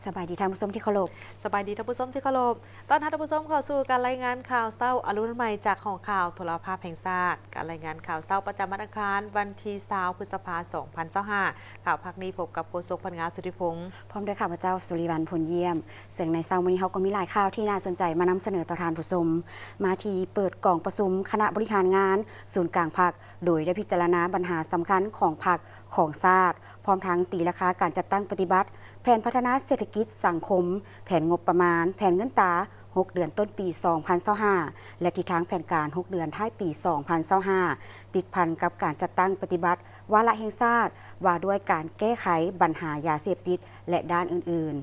สบายดีท่านผู้ชมที่เคารพสบายดีท่านผู้ชมที่เคารพตอนท่านผู้ชมเข้าสู่การรายงานข่าวเศร้าอรุณใหม่จากของข่าวโทรภาพแห่งชาติการรายงานข่าวเศร้าประจำวันอังคารวันที่20 พฤษภาคม 2025ข่าวพักนี้พบกับโฆษกพนักงานสุธิพงศ์พร้อมด้วยข้าพเจ้าสุริวัลย์พลเยี่ยมซึ่งในเช้าวันนี้เขาก็มีหลายข่าวที่น่าสนใจมานำเสนอต่อท่านผู้ชมมาที่เปิดกล่องประชุมคณะบริหารงานศูนย์กลางพรรคโดยได้พิจารณาปัญหาสำคัญของพรรคของชาติพร้อมทั้งตีราคาการจัดตั้งปฏิบัติแผนพัฒนาเศรษฐกิจสังคมแผนงบประมาณแผนเงินตรา6 เดือนต้นปี 2025และทิศทางแผนการ6 เดือนท้ายปี 2025ติดพันกับการจัดตั้งปฏิบัติวาระแห่งชาติว่าด้วยการแก้ไขปัญหายาเสพติดและด้านอื่น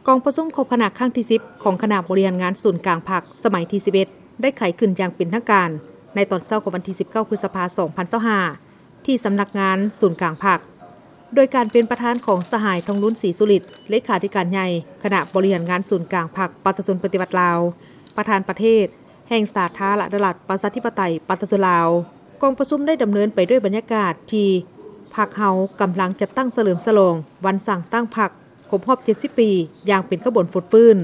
กองประชุมครบคณะครั้งที่10ของคณะบริหารงานศูนย์กลางพรรคสมัยที่11ได้ไขขึ้นอย่างเป็นทางการในตอนเช้าของวันที่19 พฤษภาคม 2025ที่สำนักงานศูนย์กลางพรรคโดยการเป็นประธานของสหายทองลุ้นศรีสุริตเลขาธิการใหญ่คณะบริหารงานศูนย์กลางพรรคปฏิสนปฏิบัติลาวประธานประเทศแห่งสาธารณรัฐประชาธิปไตยปฏิสนลาวกองประชุมได้ดำเนินไปด้วยบรรยากาศที่พรรคเฮากำลังจะตั้งเฉลิมฉลองวันสั่งตั้งพรรคครบรอบ70 ปีอย่างเป็นขบวนฟุดฟื้น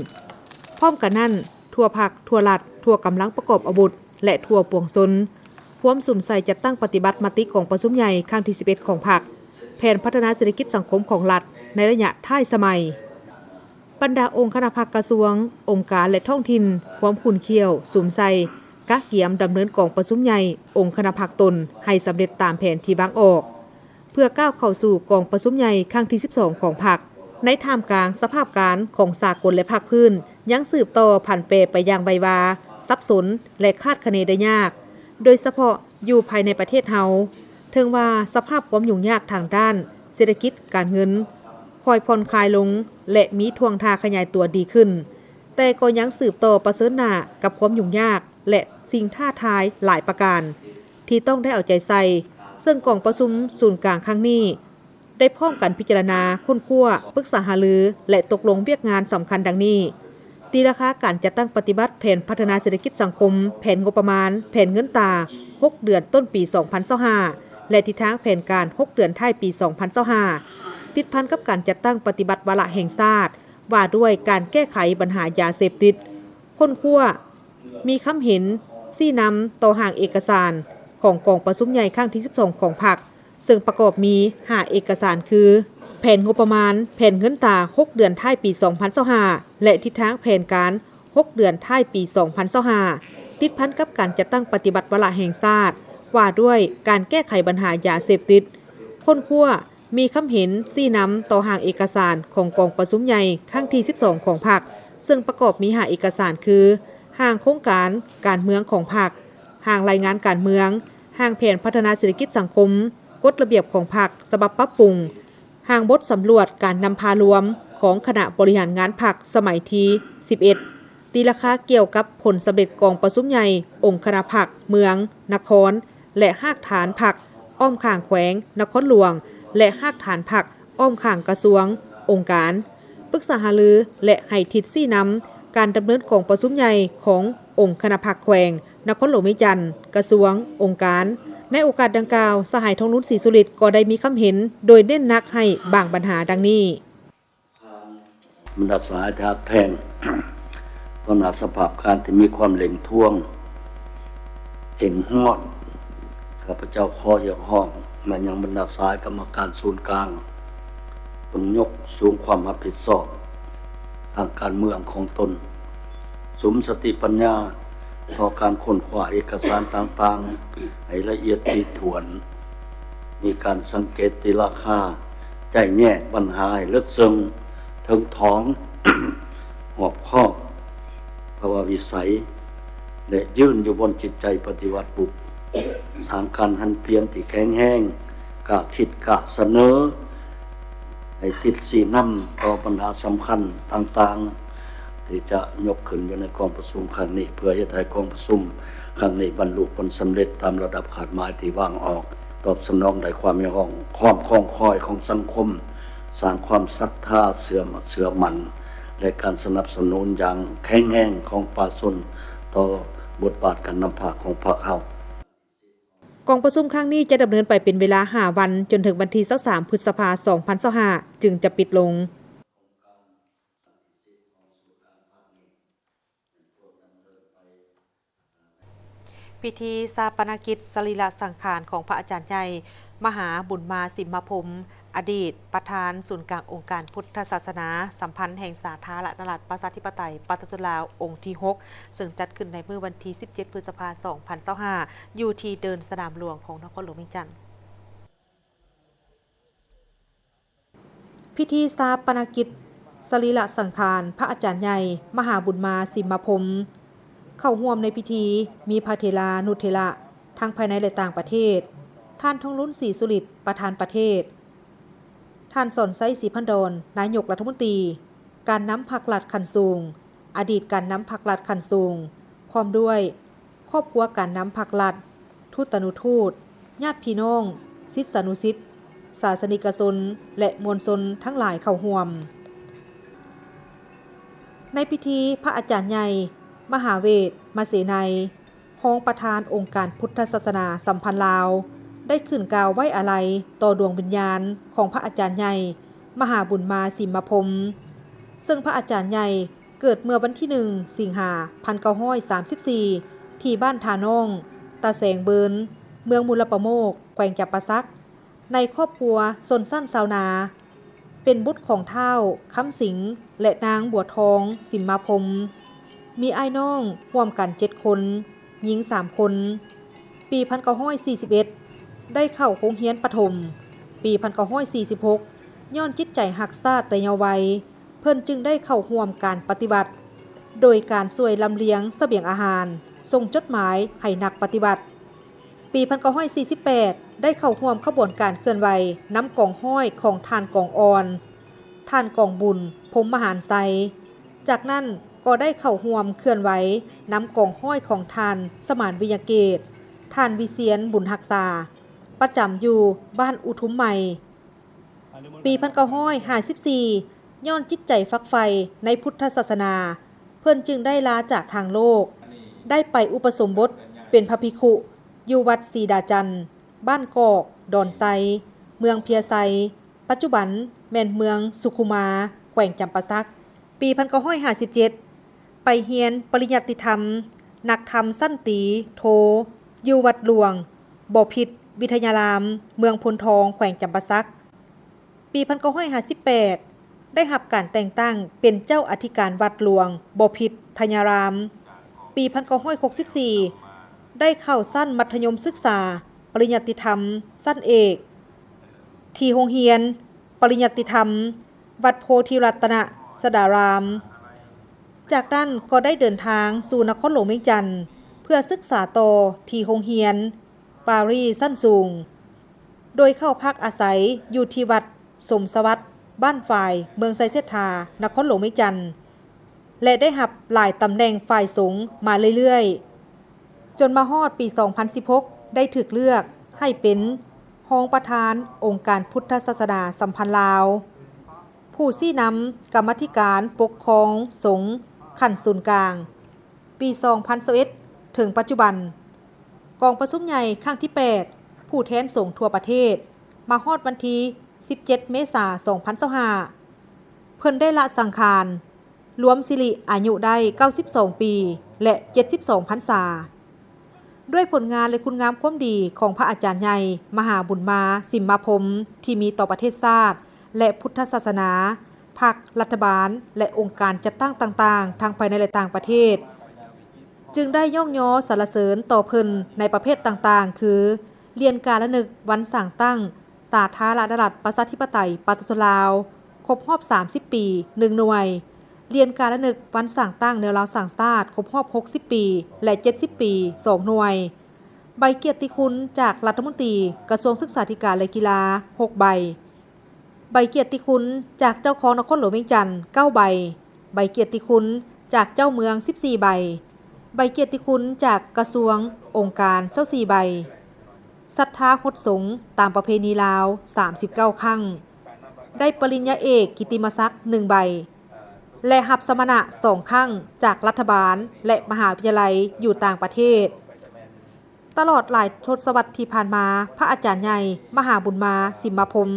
พร้อมกันนั้นทั่วพรรคทั่วรัฐทั่วกำลังประกอบอาวุธและทั่วปวงชนพร้อมสุ่มใส่จัดตั้งปฏิบัติมติของประชุมใหญ่ครั้งที่11ของพรรคแผนพัฒนาเศรษฐกิจสังคมของรัฐในระยะท้ายสมัยบรรดาองค์คณะพรรคกระทรวงองค์การและท้องถิ่นความขุ่นเคี่ยวสุ่มใส่กะเกียมดำเนินกองประชุมใหญ่องค์คณะพรรคตนให้สำเร็จตามแผนที่วางออกเพื่อก้าวเข้าสู่กองประชุมใหญ่ครั้งที่12ของพรรคในท่ามกลางสภาพการของสากลและภาคพื้นยังสืบต่อผันเปไปอย่างใบวาสับสนและคาดคะเนได้ยากโดยเฉพาะอยู่ภายในประเทศเฮาถึงว่าสภาพความยุ่งยากทางด้านเศรษฐกิจการเงินค่อยผ่อนคลายลงและมีท่วงท่าขยายตัวดีขึ้นแต่ก็ยังสืบต่อประเสริฐหน้ากับความยุ่งยากและสิ่งท้าทายหลายประการที่ต้องได้เอาใจใส่ซึ่งกองประชุมศูนย์กลางครั้งนี้ได้พร้อมกันพิจารณาค้นคว้าปรึกษาหารือและตกลงเวียกงานสำคัญดังนี้ตีราคาการจัดตั้งปฏิบัติแผนพัฒนาเศรษฐกิจสังคมแผนงบประมาณแผนเงินตรา6 เดือนต้นปี 2025และทิศทางแผนการ6 เดือนท้ายปี 2025ติดพันกับการจัดตั้งปฏิบัติวาระแห่งชาติว่าด้วยการแก้ไขปัญหายาเสพติดค้นคว้ามีคำเห็นชี้นำต่อห่างเอกสารของกองประชุมใหญ่ครั้งที่12ของพรรคซึ่งประกอบมี5 เอกสารคือแผนงบประมาณแผนเงินตรา6 เดือนท้ายปี 2025และทิศทางแผนการ6 เดือนท้ายปี 2025ติดพันกับการจัดตั้งปฏิบัติวาระแห่งชาติว่าด้วยการแก้ไขปัญหายาเสพติดค้นคว้ามีคำเห็นชี้นำต่อห่างเอกสารของกองประชุมใหญ่ครั้งที่12ของพรรคซึ่งประกอบมี5 เอกสารคือห่างโครงการเมืองของพรรคห่างรายงานการเมืองห่างแผนพัฒนาเศรษฐกิจสังคมกฎระเบียบของพรรคฉบับปรับปรุงห่างบทสำรวจการนำพารวมของคณะบริหารงานพรรคสมัยที่11ตีราคาเกี่ยวกับผลสำเร็จกองประชุมใหญ่องค์คณะพรรคเมืองนครและหากฐานพรรคอ้อมข้างแขวงนครหลวงและหากฐานพรรคอ้อมข้างกระทรวงองค์การปรึกษาหารือและให้ทิศชี้นำการดำเนินกองประชุมใหญ่ขององค์คณะพรรคแขวงนครหลวงวิจันทร์กระทรวงองค์การในโอกาสดังกล่าวสหายทองลุ้นศรีสุริตก็ได้มีคำเห็นโดยเน้นหนักให้บางปัญหาดังนี้บรรดาสหายทาแทงปัญหาสภาพการที่มีความเล่งท่วงเห็นห้อนข้าพเจ้าขออย่างห้องมายังบรรดาสายกรรมการศูนย์กลางต้องยกสูงความรับผิดชอบทางการเมืองของตนสมสติปัญญาต่อการค้นคว้าเอกสารต่างๆให้ละเอียดถี่ถ้วนมีการสังเกตตีราคาใจแยกปัญหาให้ลึกซึ้งถึงท้อง หอบคอบภาวะวิสัยและยืนอยู่บนจิตใจปฏิวัติบุกสร้างการหันเปลี่ยนที่แข็งแห้งกล้าคิดกล้าเสนอให้ติดสีน้ำต่อปัญหาสำคัญต่างๆที่จะยกขึ้นอยู่ในกองประชุมครั้งนี้เพื่อให้กองประชุมครั้งนี้บรรลุผลสำเร็จตามระดับขาดหมายที่วางออกตอบสนองได้ความยังความคล่องคอยของสังคมสร้างความศรัทธาเสื่อมันและการสนับสนุนอย่างแข็งแรงของประชาชนต่อบทบาทการนำพาของพรรคเฮากองประชุมครั้งนี้จะดำเนินไปเป็นเวลา5 วันจนถึงวันที่23 พฤษภาคม 2025จึงจะปิดลง พิธีชาปนกิจสรีระสังขารของพระอาจารย์ใหญ่มหาบุญมาสิมพรหมอดีตประธานศูนย์กลางองค์การพุทธศาสนาสัมพันธ์แห่งสาธารณรัฐประชาธิปไตยปาตสุลาวองค์ที่ 6 ซึ่งจัดขึ้นในเมื่อวันที่ 17 พฤษภาคม 2025 อยู่ที่เดินสนามหลวงของนครหลวงเวียงจันทร์ พิธีชาปนกิจสรีระสังขารพระอาจารย์ใหญ่มหาบุญมาสิมพรหมเข้าร่วมในพิธีมีพระเถรานุเถระทั้งภายในและต่างประเทศท่านทองลุ้นศรีสุริตประธานประเทศท่านสนไซศรีพันดรนายกรัฐมนตรีการนำผักหลัดขันสูงอดีตการนำผักหลัดขันสูงพร้อมด้วยครอบครัวการนำผักหลัดทูตนุทูตญาติพี่น้องศิษยานุศิษย์ศาสนิกชนและมวลชนทั้งหลายเข้าร่วมในพิธีพระอาจารย์ใหญ่มหาเวทมาเสนัยรองประธานองค์การพุทธศาสนาสัมพันธ์ลาวได้ขึ้นกล่าวไว้อาลัยต่อดวงวิญญาณของพระอาจารย์ใหญ่มหาบุญมาสิมพรหมซึ่งพระอาจารย์ใหญ่เกิดเมื่อวันที่1 สิงหาคม 1934 ที่บ้านทานองตาแสงเบินเมืองมูลประโมกแขวงจำปาสักในครอบครัวชนสั้นชาวนาเป็นบุตรของเฒ่าคำสิงและนางบัวทองสิมพรหมมีอ้ายน้องร่วมกัน7 คนหญิง3 คนปี 1941 ได้เข้าโรงเรียนประถมปี 1946 ย้อนจิตใจหักษาแต่เยาว์วัยเพิ่นจึงได้เข้าร่วมการปฏิบัติโดยการช่วยลำเลียงเสบียงอาหารส่งจดหมายให้นักปฏิบัติปี 1948 ได้เข้าร่วมขบวนการเคลื่อนไหวนำกองห้อยของท่านกองอ่อนท่านกองบุญพรหมมหานไซจากนั้นก็ได้เข้าร่วมเคลื่อนไหวนำกองห้อยของท่านสมานวิยเกตท่านวิเชียรบุญรักษาประจำอยู่บ้านอุทุมใหม่ปี 1954 ย้อนจิตใจฟักไฟในพุทธศาสนาเพิ่นจึงได้ลาจากทางโลกได้ไปอุปสมบทเป็นพระภิกขุอยู่วัดศรีดาจันทร์บ้านกอกดอนไซเมืองเพียไซปัจจุบันแม่นเมืองสุขุมาแขวงจำปาสักปี 1957 ไปเรียนปริญญาติธรรมนักธรรมสั้นตีโทอยู่วัดหลวงบ่อพิษวิทยารามเมืองพลทองแขวงจำปาสักปี 1958 ได้รับการแต่งตั้งเป็นเจ้าอธิการวัดหลวงบ่อพิษทยารามปี 1964 ได้เข้าสั้นมัธยมศึกษาปริญญาติธรรมสั้นเอกที่โรงเรียนปริญญาติธรรมวัดโพธิรัตนสดารามจากนั้นก็ได้เดินทางสู่นครหลวงเวียงจันทร์เพื่อศึกษาต่อที่โรงเรียนปารีสั้นสูงโดยเข้าพักอาศัยอยู่ที่วัดสมสวัสดิ์บ้านฝ่ายเมืองไซเซธานครหลวงเวียงจันทร์และได้รับหลายตำแหน่งฝ่ายสงฆ์มาเรื่อยๆจนมาฮอดปี 2016 ได้ถูกเลือกให้เป็นรองประธานองค์การพุทธศาสนาสัมพันธ์ลาวผู้ชี้นำกรรมาธิการปกครองสงฆ์ขั้นศูนย์กลางปี 2021 ถึงปัจจุบันกองประชุมใหญ่ครั้งที่ 8 ผู้แทนสงฆ์ทั่วประเทศมาฮอดวันที่17 เมษายน 2025 เพิ่นได้ละสังขารรวมสิริอายุได้92 ปีและ72 พรรษาด้วยผลงานและคุณงามความดีของพระอาจารย์ใหญ่มหาบุญมาสิมพรหมที่มีต่อประเทศชาติและพุทธศาสนาพรรครัฐบาลและองค์การจัดตั้งต่างๆทั้งภายในและต่างประเทศจึงได้ย่องย้อสรรเสริญต่อเพิ่นในประเภทต่างๆคือเรียนการละนึกวันสร้างตั้งสาธารณรัฐประชาธิปไตยปาตสุลาวครบรอบ30 ปี1หน่วยเรียนการละนึกวันสร้างตั้งแนวลาวสร้างชาติครบรอบ60 ปีและ70 ปี2หน่วยใบเกียรติคุณจากรัฐมนตรีกระทรวงศึกษาธิการและกีฬา6 ใบใบเกียรติคุณจากเจ้าของนครหลวงเวียงจันทร์9 ใบใบเกียรติคุณจากเจ้าเมือง14 ใบใบเกียรติคุณจากกระทรวงองค์การ24 ใบศรัทธาคดสงฆ์ตามประเพณีลาว39 ครั้งได้ปริญญาเอกกิตติมศักดิ์1 ใบและรับสมณะ2 ครั้งจากรัฐบาลและมหาวิทยาลัยอยู่ต่างประเทศตลอดหลายทศวรรษที่ผ่านมาพระอาจารย์ใหญ่มหาบุญมาสิมพรหม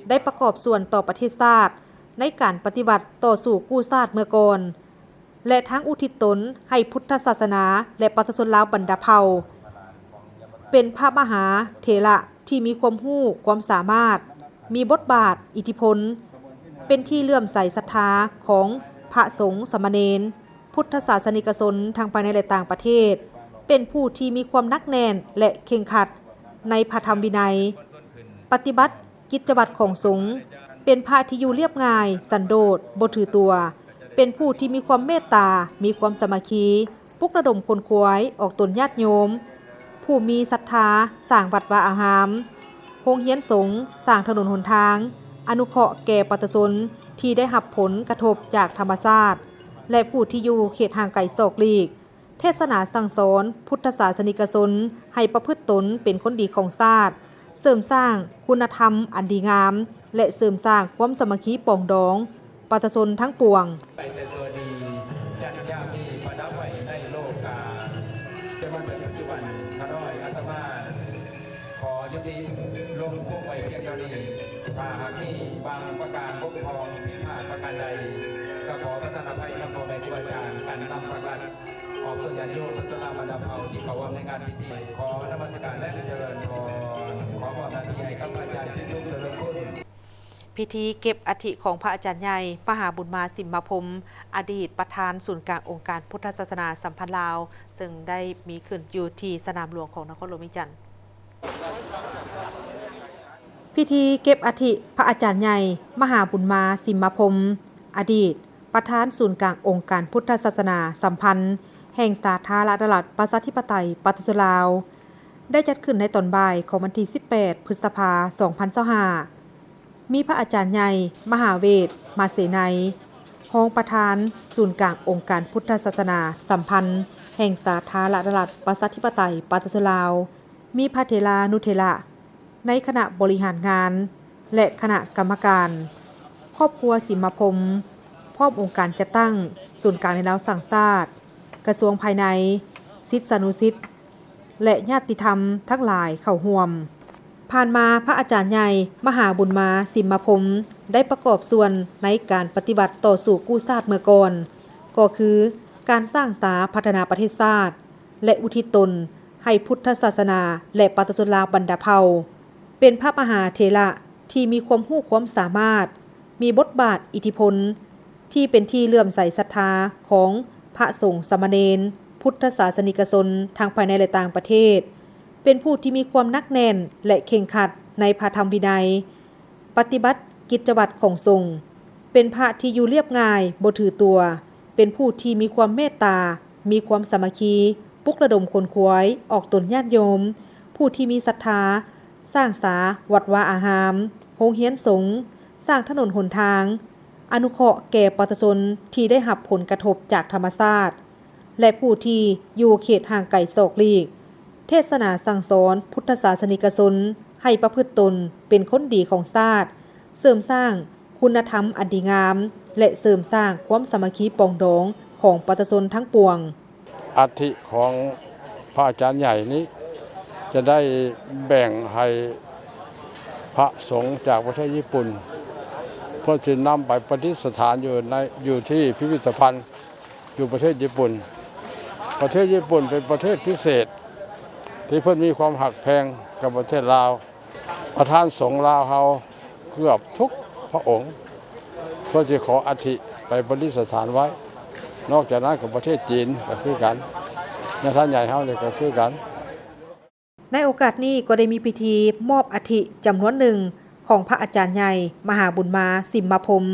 ได้ประกอบส่วนต่อประเทศชาติในการปฏิบัติต่อสู่กู้ชาติเมื่อก่อนและทั้งอุทิศตนให้พุทธศาสนาและประชาชนลาวบรรดาเผ่า เป็นพระมหาเถระที่มีความรู้ความสามารถมีบทบาทอิทธิพลเป็นที่เลื่อมใสศรัทธาของพระสงฆ์สามเณรพุทธศาสนิกชนทางภายในและต่างประเทศเป็นผู้ที่มีความหนักแน่นและเคร่งครัดในพระธรรมวินัยปฏิบัติกิจวัตรของสงฆ์เป็นพระที่อยู่เรียบง่ายสันโดษบ่ถือตัวเป็นผู้ที่มีความเมตตามีความสามัคคีปลุกระดมคนขวายออกตนญาติโยมผู้มีศรัทธาสร้างวัดวาอารามโรงเรียนสงฆ์สร้างถนนหนทางอนุเคราะห์แก่ประชาชนที่ได้รับผลกระทบจากธรรมชาติและผู้ที่อยู่เขตห่างไกลศอกหลีกเทศนาสั่งสอนพุทธศาสนิกชนให้ประพฤติตนเป็นคนดีของชาติเสริมสร้างคุณธรรมอันดีงามและเสริมสร้างความสามัคคีปรองดองประชาชนทั้งปวงไปแต่สวัสดีจันยามีประดับไว้ในโลกาจนมาถึงปัจจุบันข้าน้อยอาตมาขอยุติลงพวกไว้เพียงเท่านี้ถ้าหากมีบางประการบกพร่องผิดพลาดประการใดก็ขอพระธนภัยนำพ่อแม่ครูอาจารย์กันนำประกันออกตัวญาติโยมพระสงฆ์บรรดาเผ่าที่เขาว่าในงานพิธีขอนมัสการและเจริญพรขอความนาทีให้กับอาจารย์ชิสุขเจริญคุณพิธีเก็บอัฐิของพระอาจารย์ใหญ่มหาบุญมาสิมพรหมอดีตประธานศูนย์กลางองค์การพุทธศาสนาสัมพันธ์ลาวซึ่งได้มีขึ้นอยู่ที่สนามหลวงของนครหลวงวิจันทร์พิธีเก็บอัฐิพระอาจารย์ใหญ่มหาบุญมาสิมพรหมอดีตประธานศูนย์กลางองค์การพุทธศาสนาสัมพันธ์แห่งสาธารณรัฐประชาธิปไตยประชาชนลาวได้จัดขึ้นในตอนบ่ายของวันที่ 18 พฤษภาคม 2025มีพระอาจารย์ใหญ่มหาเวทมาเสนัยรองประธานศูนย์กลางองค์การพุทธศาสนาสัมพันธ์แห่งสาธารณรัฐประชาธิปไตยประชาชนลาวมีพระเถรานุเถระในคณะบริหารงานและคณะกรรมการครอบครัวสิมพรหมพร้อมองค์การจัดตั้งศูนย์กลางในลาวสั่งชาติกระทรวงภายในศิษยานุศิษย์และญาติธรรมทั้งหลายเข้าร่วมผ่านมาพระอาจารย์ใหญ่มหาบุญมาสิมพรหมได้ประกอบส่วนในการปฏิบัติต่อสู่กู้ชาติเมื่อก่อนก็คือการสร้างสาพัฒนาประเทศชาติและอุทิศตนให้พุทธศาสนาและประชาชนลาวบรรดาเผ่าเป็นพระมหาเถระที่มีความรู้ความสามารถมีบทบาทอิทธิพลที่เป็นที่เลื่อมใสศรัทธาของพระสงฆ์สามเณรพุทธศาสนิกชนทางภายในและต่างประเทศเป็นผู้ที่มีความหนักแน่นและเคร่งครัดในพระธรรมวินัยปฏิบัติกิจวัตรของสงฆ์เป็นพระที่อยู่เรียบง่ายบ่ถือตัวเป็นผู้ที่มีความเมตตามีความสามัคคีปลุกระดมคนขวายออกตนญาติโยมผู้ที่มีศรัทธาสร้างศาวัดวาอารามโรงเรียนสงฆ์สร้างถนนหนทางอนุเคราะห์แก่ประชาชนที่ได้รับผลกระทบจากธรรมชาติและผู้ที่อยู่เขตห่างไกลศอกหลีกเทศนาสั่งสอนพุทธศาสนิกชนให้ประพฤติตนเป็นคนดีของชาติเสริมสร้างคุณธรรมอันดีงามและเสริมสร้างความสามัคคีปรองดองของประชาชนทั้งปวงอัฐิของพระอาจารย์ใหญ่นี้จะได้แบ่งให้พระสงฆ์จากประเทศญี่ปุ่นเพื่อจะนำไปประดิษฐานอยู่ที่พิพิธภัณฑ์อยู่ประเทศญี่ปุ่นประเทศญี่ปุ่นเป็นประเทศพิเศษที่เพิ่นมีความหักแพงกับประเทศลาวประธานสงฆ์ลาวเฮาเกือบทุกพระองค์เพื่อจะขออัฐิไปประดิษฐานไว้นอกจากนั้นกับประเทศจีนก็คือกันในท่านใหญ่เฮาเนี่ยก็คือกันในโอกาสนี้ก็ได้มีพิธีมอบอัฐิจำนวนหนึ่งของพระอาจารย์ใหญ่มหาบุญมาสิมพรหม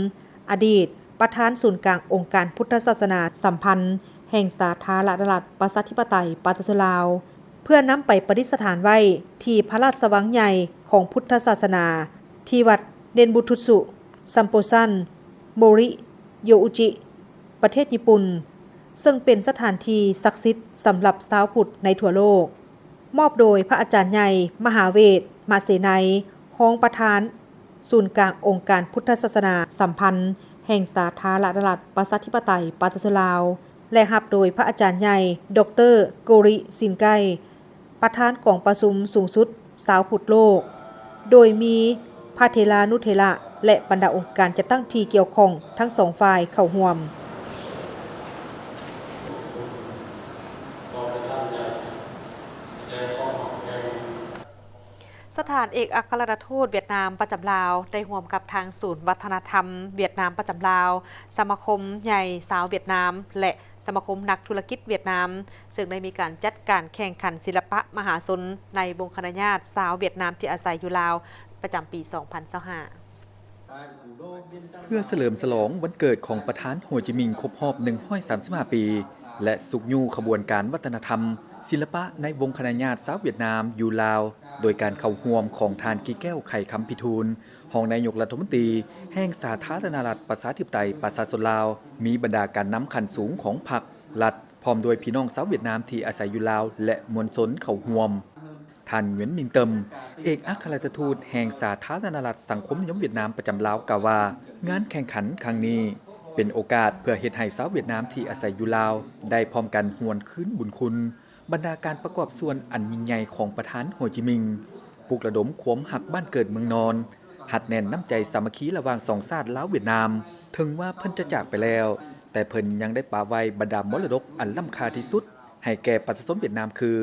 อดีตประธานศูนย์กลางองค์การพุทธศาสนาสัมพันธ์แห่งสาธารณรัฐประชาธิปไตยประชาชนลาวเพื่อนำไปประดิษฐานไว้ที่พระราชวังใหญ่ของพุทธศาสนาที่วัดเดนบุทุสุซัมโปซันโมริโยอุจิประเทศญี่ปุ่นซึ่งเป็นสถานที่ศักดิ์สิทธิ์สำหรับชาวพุทธในทั่วโลกมอบโดยพระอาจารย์ใหญ่มหาเวทมาเสนัยรองประธานศูนย์กลางองค์การพุทธศาสนาสัมพันธ์แห่งสาธารณรัฐประชาธิปไตยประชาชนลาวและรับโดยพระอาจารย์ใหญ่ดร.โกริสินไกประธานกองประชุมสูงสุดชาวพุทธโลกโดยมีพระเถรานุเถระและบรรดาองค์การจัดตั้งที่เกี่ยวข้องทั้งสองฝ่ายเข้าร่วม สถานเอกอัครราชทูตเวียดนามประจำลาวได้ร่วมกับทางศูนย์วัฒนธรรมเวียดนามประจำลาวสมาคมใหญ่สาวเวียดนามและสมาคมนักธุรกิจเวียดนามซึ่งได้มีการจัดการแข่งขันศิลปะมหาชนในวงคณะญาติสาวเวียดนามที่อาศัยอยู่ลาวประจำปี 2025 เพื่อเฉลิมฉลองวันเกิดของประธานโฮจิมินห์ครบรอบ135 ปี และสุกยูขบวนการวัฒนธรรม ศิลปะในวงคณะญาติสาวเวียดนามอยู่ลาว โดยการเข้าร่วมของทานกีแก้วไข่คำพิทูลรองนายกรัฐมนตรีแห่งสาธารณรัฐประชาธิปไตยประชาชนลาว มีบรรดาการนำขันสูงของพรรครัฐพร้อมโดยพี่น้องสาวเวียดนามที่อาศัยอยู่ลาวและมวลชนเข้าร่วมท่านเหวียนมิงเติมเอกอัครราชทูตแห่งสาธารณรัฐสังคมนิยมเวียดนามประจำลาวกล่าวว่างานแข่งขันครั้งนี้เป็นโอกาสเพื่อเฮ็ดให้สาวเวียดนามที่อาศัยอยู่ลาวได้พร้อมกันหวนคืนบุญคุณบรรดาการประกอบส่วนอันยิ่งใหญ่ของประธานโฮจิมินห์ปลุกระดมความหักบ้านเกิดเมืองนอนหัดแน่นน้ำใจสามัคคีระหว่างสองชาติลาวเวียดนามถึงว่าเพิ่นจะจากไปแล้วแต่เพิ่นยังได้ป่าไว้บรรดามรดกอันล้ำค่าที่สุดให้แก่ประชาชนเวียดนามคือ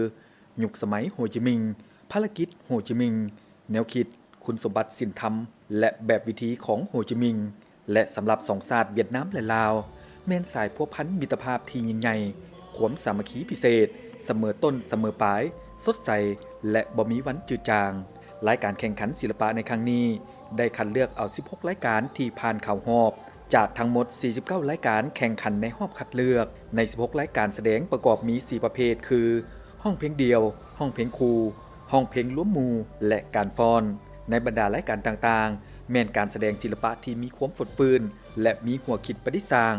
ยุคสมัยโฮจิมินห์ภารกิจโฮจิมินห์แนวคิดคุณสมบัติศีลธรรมและแบบวิถีของโฮจิมินห์และสำหรับสองชาติเวียดนามและลาวแม่นสายพัวพันมิตรภาพที่ยิ่งใหญ่ความสามัคคีพิเศษเสมอต้นเสมอปลายสดใสและบ่มีวันจืดจางรายการแข่งขันศิลปะในครั้งนี้ได้คัดเลือกเอา16รายการที่ผ่านเข้ารอบจากทั้งหมด49รายการแข่งขันในรอบคัดเลือกใน16รายการแสดงประกอบมี4ประเภทคือห้องเพลงเดียวห้องเพลงคู่ห้องเพลงล้มหมู่และการฟ้อนในบรรดารายการต่างๆแม่นการแสดงศิลปะที่มีความฝดฟื้นและมีหัวคิดประดิษฐ์สร้าง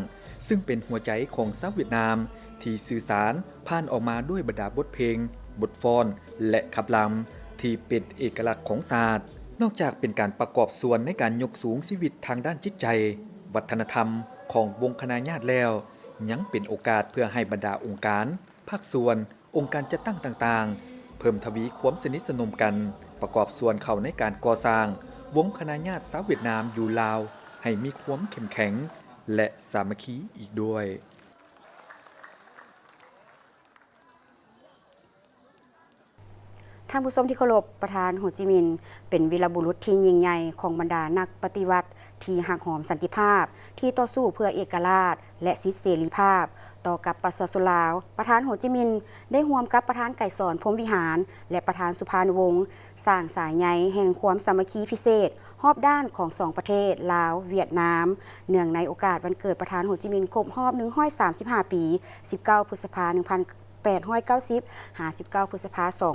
ซึ่งเป็นหัวใจของชาวเวียดนามที่สื่อสารผ่านออกมาด้วยบรรดาบทเพลงบทฟ้อนและขับลำที่เป็นเอกลักษณ์ของศาสตร์นอกจากเป็นการประกอบส่วนในการยกสูงชีวิตทางด้านจิตใจวัฒนธรรมของวงคณะญาติแล้วยังเป็นโอกาสเพื่อให้บรรดาองค์การภาคส่วนองค์การจัดตั้งต่างๆเพิ่มทวีความสนิทสนมกันประกอบส่วนเข้าในการก่อสร้างวงคณะญาติสาวเวียดนามอยู่ลาวให้มีความเข้มแข็งและสามัคคีอีกด้วย ท่านผู้ชมที่เคารพประธานโฮจิมินห์เป็นวีรบุรุษที่ยิ่งใหญ่ของบรรดานักปฏิวัติที่หักหอมสันติภาพที่ต่อสู้เพื่อเอกราชและสิทธิเสรีภาพต่อกับประชาชนลาวประธานโฮจิมินห์ได้ร่วมกับประธานไก่สอนพรหมวิหารและประธานสุภานุวงศ์สร้างสายใยแห่งความสามัคคีพิเศษรอบด้านของสองประเทศลาวเวียดนามเนื่องในโอกาสวันเกิดประธานโฮจิมินห์ครบรอบ135 ปี19 พฤษภาคม1890 59 พฤษภาคม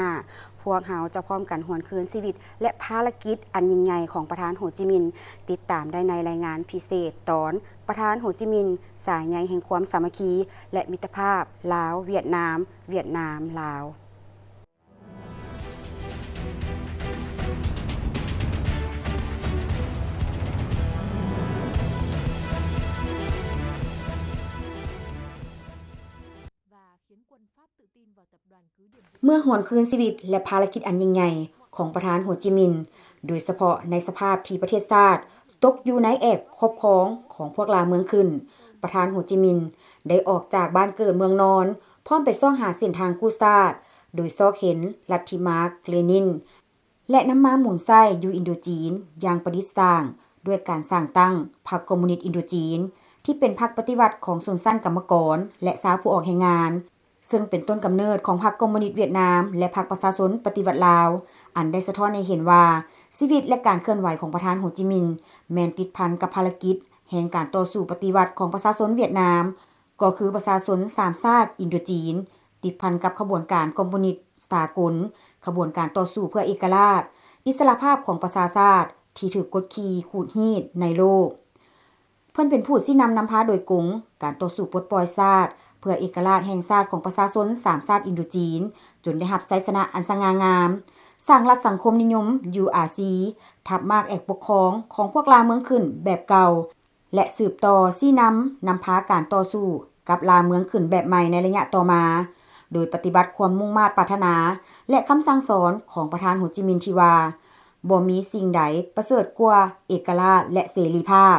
2025พวกเฮาจะพร้อมกันหวนคืนชีวิตและภารกิจอันยิ่งใหญ่ของประธานโฮจิมินห์ติดตามได้ในรายงานพิเศษตอนประธานโฮจิมินห์สายใยแห่งความสามัคคีและมิตรภาพลาวเวียดนามเวียดนามลาวเมื่อหวนคืนชีวิตและภารกิจอันยิ่งใหญ่ของประธานโฮจิมินห์โดยเฉพาะในสภาพที่ประเทศชาติตกอยู่ในแอกครอบครองของพวกลาเมืองขึ้นประธานโฮจิมินห์ได้ออกจากบ้านเกิดเมืองนอนพร้อมไปซ่องหาเส้นทางกู้ชาติโดยซอกเห็นลัทธิมาร์กเลนินและน้ำม้าหมุนไส้อยู่อินโดจีนอย่างประดิษฐ์สร้างด้วยการสร้างตั้งพรรคคอมมิวนิสต์อินโดจีนที่เป็นพรรคปฏิวัติของชนชั้นกรรมกรและชาวผู้ออกแรงงานซึ่งเป็นต้นกำเนิดของพรรคคอมมิวนิสต์เวียดนามและพรรคประชาชนปฏิวัติลาวอันได้สะท้อนให้เห็นว่าชีวิตและการเคลื่อนไหวของประธานโฮจิมินห์แม้นติดพันกับภารกิจแห่งการต่อสู้ปฏิวัติของประชาชนเวียดนามก็คือประชาชนสามชาติอินโดจีนติดพันกับขบวนการคอมมิวนิสต์สากลขบวนการต่อสู้เพื่อเอกราชอิสรภาพของประชาชาติที่ถูกกดขี่ขูดรีดในโลกเพิ่นเป็นผู้ชี้นำพาโดยกงการต่อสู้ปลดปล่อยชาติเพื่อเอกราชแห่งชาติของประชาชนสามชาติอินโดจีนจนได้รับชัยชนะอันสง่างามสร้างรัฐสังคมนิยม URC ทับมากแอกปกครองของพวกลาเมืองขึ้นแบบเก่าและสืบต่อชี้นำพาการต่อสู้กับลาเมืองขึ้นแบบใหม่ในระยะต่อมาโดยปฏิบัติความมุ่งมา่ปรารถนาและคำสั่งสอนของประธานโฮจิมินห์ที่ว่าบ่มีสิ่งใดประเสริฐกว่าเอกราชและเสรีภาพ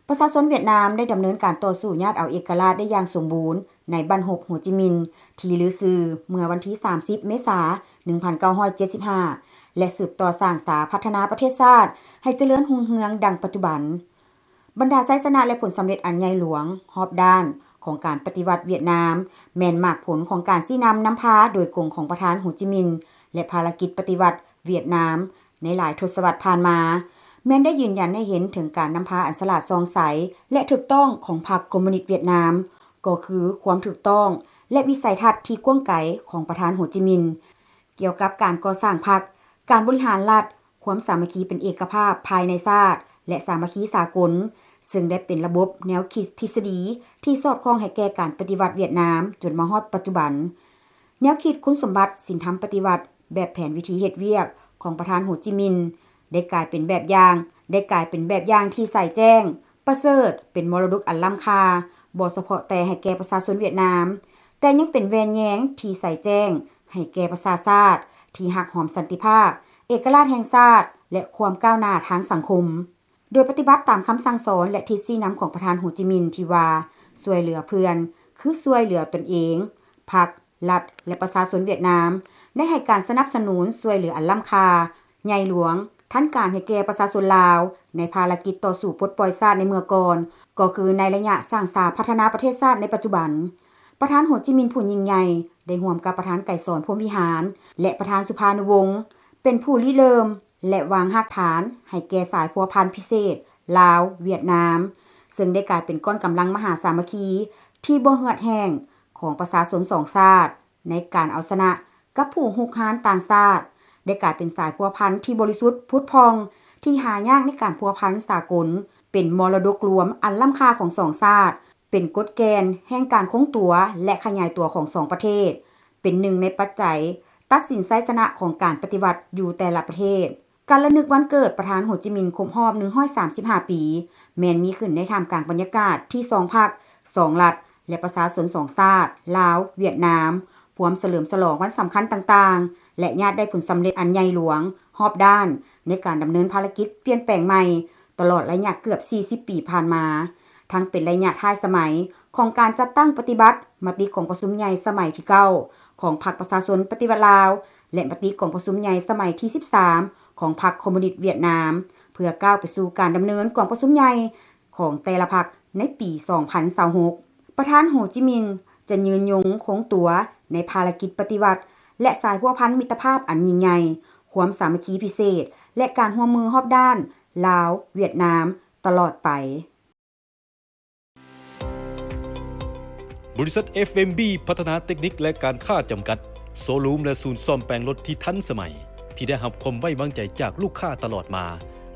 ประชาชนเวียดนามได้ดำเนินการต่อสู้ญาติเอาเอกราชได้อย่างสมบูรณ์ในบั้นฮกโฮจิมินห์ที่ลือซื่อเมื่อวันที่30 เมษายน 1975 และสืบต่อสร้างสาพัฒนาประเทศชาติให้เจริญรุ่งเรืองดังปัจจุบันบรรดาชัยชนะและผลสำเร็จอันใหญ่หลวงรอบด้านของการปฏิวัติเวียดนามแม่นมากผลของการชี้นำนำพาโดยกงของประธานโฮจิมินห์และภารกิจปฏิวัติเวียดนามในหลายทศวรรษผ่านมาแม้นได้ยืนยันให้เห็นถึงการนำพาอันสลาดซองใสและถูกต้องของพรรคคอมมิวนิสต์เวียดนามก็คือความถูกต้องและวิสัยทัศน์ที่กว้างไกลของประธานโฮจิมินห์เกี่ยวกับการก่อสร้างพรรคการบริหารรัฐความสามัคคีเป็นเอกภาพภายในชาติและสามัคคีสากลซึ่งได้เป็นระบบแนวคิดทฤษฎีที่สอดคล้องให้แก่การปฏิวัติเวียดนามจนมาฮอดปัจจุบันแนวคิดคุณสมบัติศีลธรรมปฏิวัติแบบแผนวิธีเฮ็ดเวียกของประธานโฮจิมินห์ได้กลายเป็นแบบอย่างที่ใส่แจ้งประเสริฐเป็นมรดกอันล้ำค่าบ่เฉพาะแต่ให้แก่ประชาชนเวียดนามแต่ยังเป็นแวนแย้งที่ใส่แจ้งให้แก่ประชาชาติที่ฮักหอมสันติภาพเอกราชแห่งชาติและความก้าวหน้าทางสังคมโดยปฏิบัติตามคำสั่งสอนและทิศชี้นำของประธานโฮจิมินห์ที่ว่าช่วยเหลือเพื่อนคือช่วยเหลือตนเองพรรครัฐและประชาชนเวียดนามได้ให้การสนับสนุนช่วยเหลืออันล้ำค่าใหญ่หลวงท่านการให้แก่ประชาชนลาวในภารกิจต่อสู้ปลดปล่อยชาติในเมื่อก่อนก็คือในระยะสร้างสาพัฒนาประเทศชาติในปัจจุบันประธานโฮจิมินห์ผู้ยิ่งใหญ่ได้ร่วมกับประธานไก่สอนพรหมวิหารและประธานสุภานุวงศ์เป็นผู้ริเริ่มและวางรากฐานให้แก่สายพัวพันพิเศษลาวเวียดนามซึ่งได้กลายเป็นก้อนกำลังมหาสามัคคีที่บ่เหือดแห้งของประชาชนสองชาติในการเอาชนะกับผู้ฮุกฮานต่างชาติได้กลายเป็นสายพัวพันที่บริสุทธิ์พุทธพองที่หายากในการพัวพันสากลเป็นมรดกรวมอันล้ำค่าของสองชาติเป็นกฎเกณฑ์แห่งการคงตัวและขยายตัวของสองประเทศเป็นหนึ่งในปัจจัยตัดสินชัยชนะของการปฏิวัติอยู่แต่ละประเทศการระลึกวันเกิดประธานโฮจิมินห์ครบรอบ135ปีแม้นมีขึ้นในท่ามกลางบรรยากาศที่สองพรรคสองรัฐและประชาชนสองชาติลาวเวียดนามพร้อมเฉลิมฉลองวันสำคัญต่างๆและญาติได้ผลสำเร็จอันใหญ่หลวงรอบด้านในการดำเนินภารกิจเปลี่ยนแปลงใหม่ตลอดระยะเกือบ40ปีผ่านมาทั้งเป็นระยะท้ายสมัยของการจัดตั้งปฏิบัติมติของประชุมใหญ่สมัยที่9ของพรรคประชาชนปฏิวัติลาวและมติของประชุมใหญ่สมัยที่13ของพรรคคอมมิวนิสต์เวียดนามเพื่อก้าวไปสู่การดำเนินกองประชุมใหญ่ของแต่ละพรรคในปี2026ประธานโฮจิมินห์จะยืนยงคงตัวในภารกิจปฏิวัติและสายพัวพันมิตรภาพอันยิ่งใหญ่ความสามัคคีพิเศษและการร่วมมือรอบด้านลาวเวียดนามตลอดไปบริษัท FMB พัฒนาเทคนิคและการค้าจำกัดโซลูมและศูนย์ซ่อมแปลงรถที่ทันสมัยที่ได้รับความไว้วางใจจากลูกค้าตลอดมา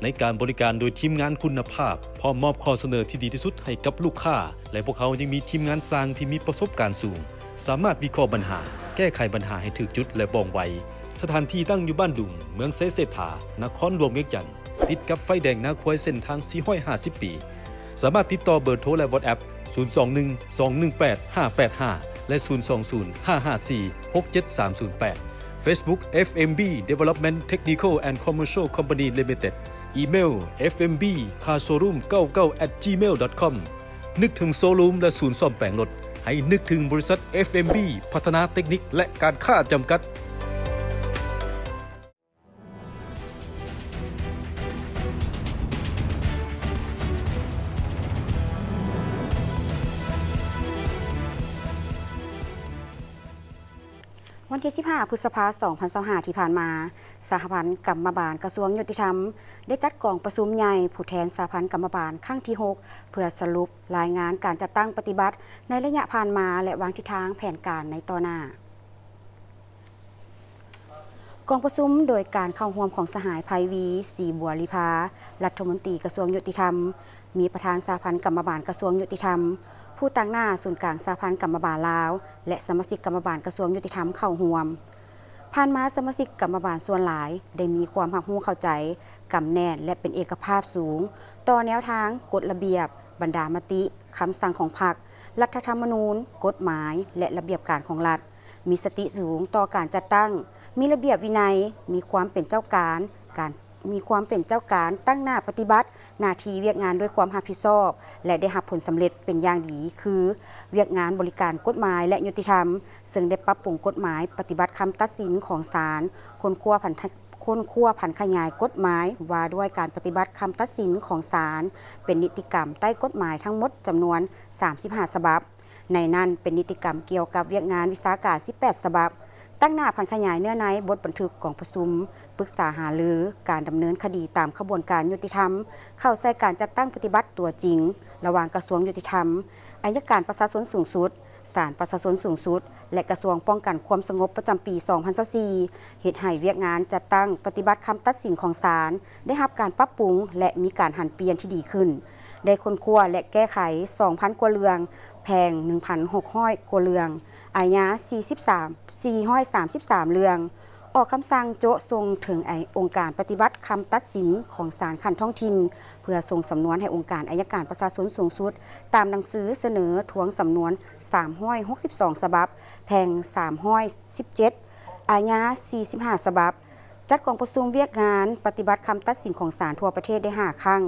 ในการบริการโดยทีมงานคุณภาพพร้อมมอบข้อเสนอที่ดีที่สุดให้กับลูกค้าและพวกเขายังมีทีมงานสร้างที่มีประสบการณ์สูงสามารถวิเคราะห์ปัญหาแก้ไขปัญหาให้ถูกจุดและว่องไวสถานที่ตั้งอยู่บ้านดุงเมืองเซเสถานครหลวงเวียงจันทน์ติดกับไฟแดงนาควายเส้นทาง450 ปีสามารถติดต่อเบอร์โทรและ WhatsApp 021-218-585 และ 020-554-67308 Facebook FMB Development Technical and Commercial Company Limited อีเมล fmbcarshowroom99@gmail.com นึกถึงโซลูมและศูนย์ซ่อมแปลงรถให้นึกถึงบริษัท FMB พัฒนาเทคนิคและการค้าจำกัดวันที่15 พฤษภาคม 2025 ที่ผ่านมาสหพันธ์กรรมบาลกระทรวงยุติธรรมได้จัดกองประชุมใหญ่ผู้แทนสหพันธ์กรรมบาลครั้งที่ 6 เพื่อสรุปรายงานการจัดตั้งปฏิบัติในระยะผ่านมาและวางทิศทางแผนการในต่อหน้ากองประชุมโดยการเข้าร่วมของสหายไพวีศรีบัวลิภารัฐมนตรีกระทรวงยุติธรรมมีประธานสหพันธ์กรรมบาลกระทรวงยุติธรรมผู้ตั้งหน้าศูนย์กลางสหพันธ์กรรมบาลลาวและสมาชิกกรรมบาลกระทรวงยุติธรรมเข้าร่วมผ่านมาสมาชิกกรรมบาลส่วนหลายได้มีความรับรู้เข้าใจกำแน่นและเป็นเอกภาพสูงต่อแนวทางกฎระเบียบบรรดามติคำสั่งของพรรครัฐธรรมนูญกฎหมายและระเบียบการของรัฐมีสติสูงต่อการจัดตั้งมีระเบียบวินัยมีความเป็นเจ้าการตั้งหน้าปฏิบัติหน้าที่เวียกงานด้วยความรับผิดชอบและได้รับผลสำเร็จเป็นอย่างดีคือเวียกงานบริการกฎหมายและยุติธรรมซึ่งได้ปรับปรุงกฎหมายปฏิบัติคำตัดสินของศาลค้นคว้า ค้นคว้าผันขยายกฎหมายว่าด้วยการปฏิบัติคำตัดสินของศาลเป็นนิติกรรมใต้กฎหมายทั้งหมดจำนวน35ฉบับในนั้นเป็นนิติกรรมเกี่ยวกับเวียกงานวิชาการ18ฉบับตั้งหน้าผันขยายเนื้อในบทบันทึกของประชุมปรึกษาหารือการดำเนินคดีตามขบวนการยุติธรรมเข้าใส่การจัดตั้งปฏิบัติตัวจริงระหว่างกระทรวงยุติธรรมอัยการประชาชนสูงสุดศาลประชาชนสูงสุดและกระทรวงป้องกันความสงบประจำปี 2024 เหตุให้เวียกงานจัดตั้งปฏิบัติคำตัดสินของศาลได้รับการปรับปรุงและมีการหันเปลี่ยนที่ดีขึ้นได้ค้นคว้าและแก้ไข 2,000 กว่าเรื่องแพง 1,600 กว่าเรื่องอาญา433 เรื่องออกคำสั่งโจะทรงถึงองค์การปฏิบัติคำตัดสินของศาลขั้นท้องถิ่นเพื่อส่งสำนวนให้องค์การอัยการประชาชนสูงสุดตามหนังสือเสนอทวงสำนวน362ฉบับแพง317อาญา45ฉบับจัดกองประชุมเวียกงานปฏิบัติคำตัดสินของศาลทั่วประเทศได้5ครั้ง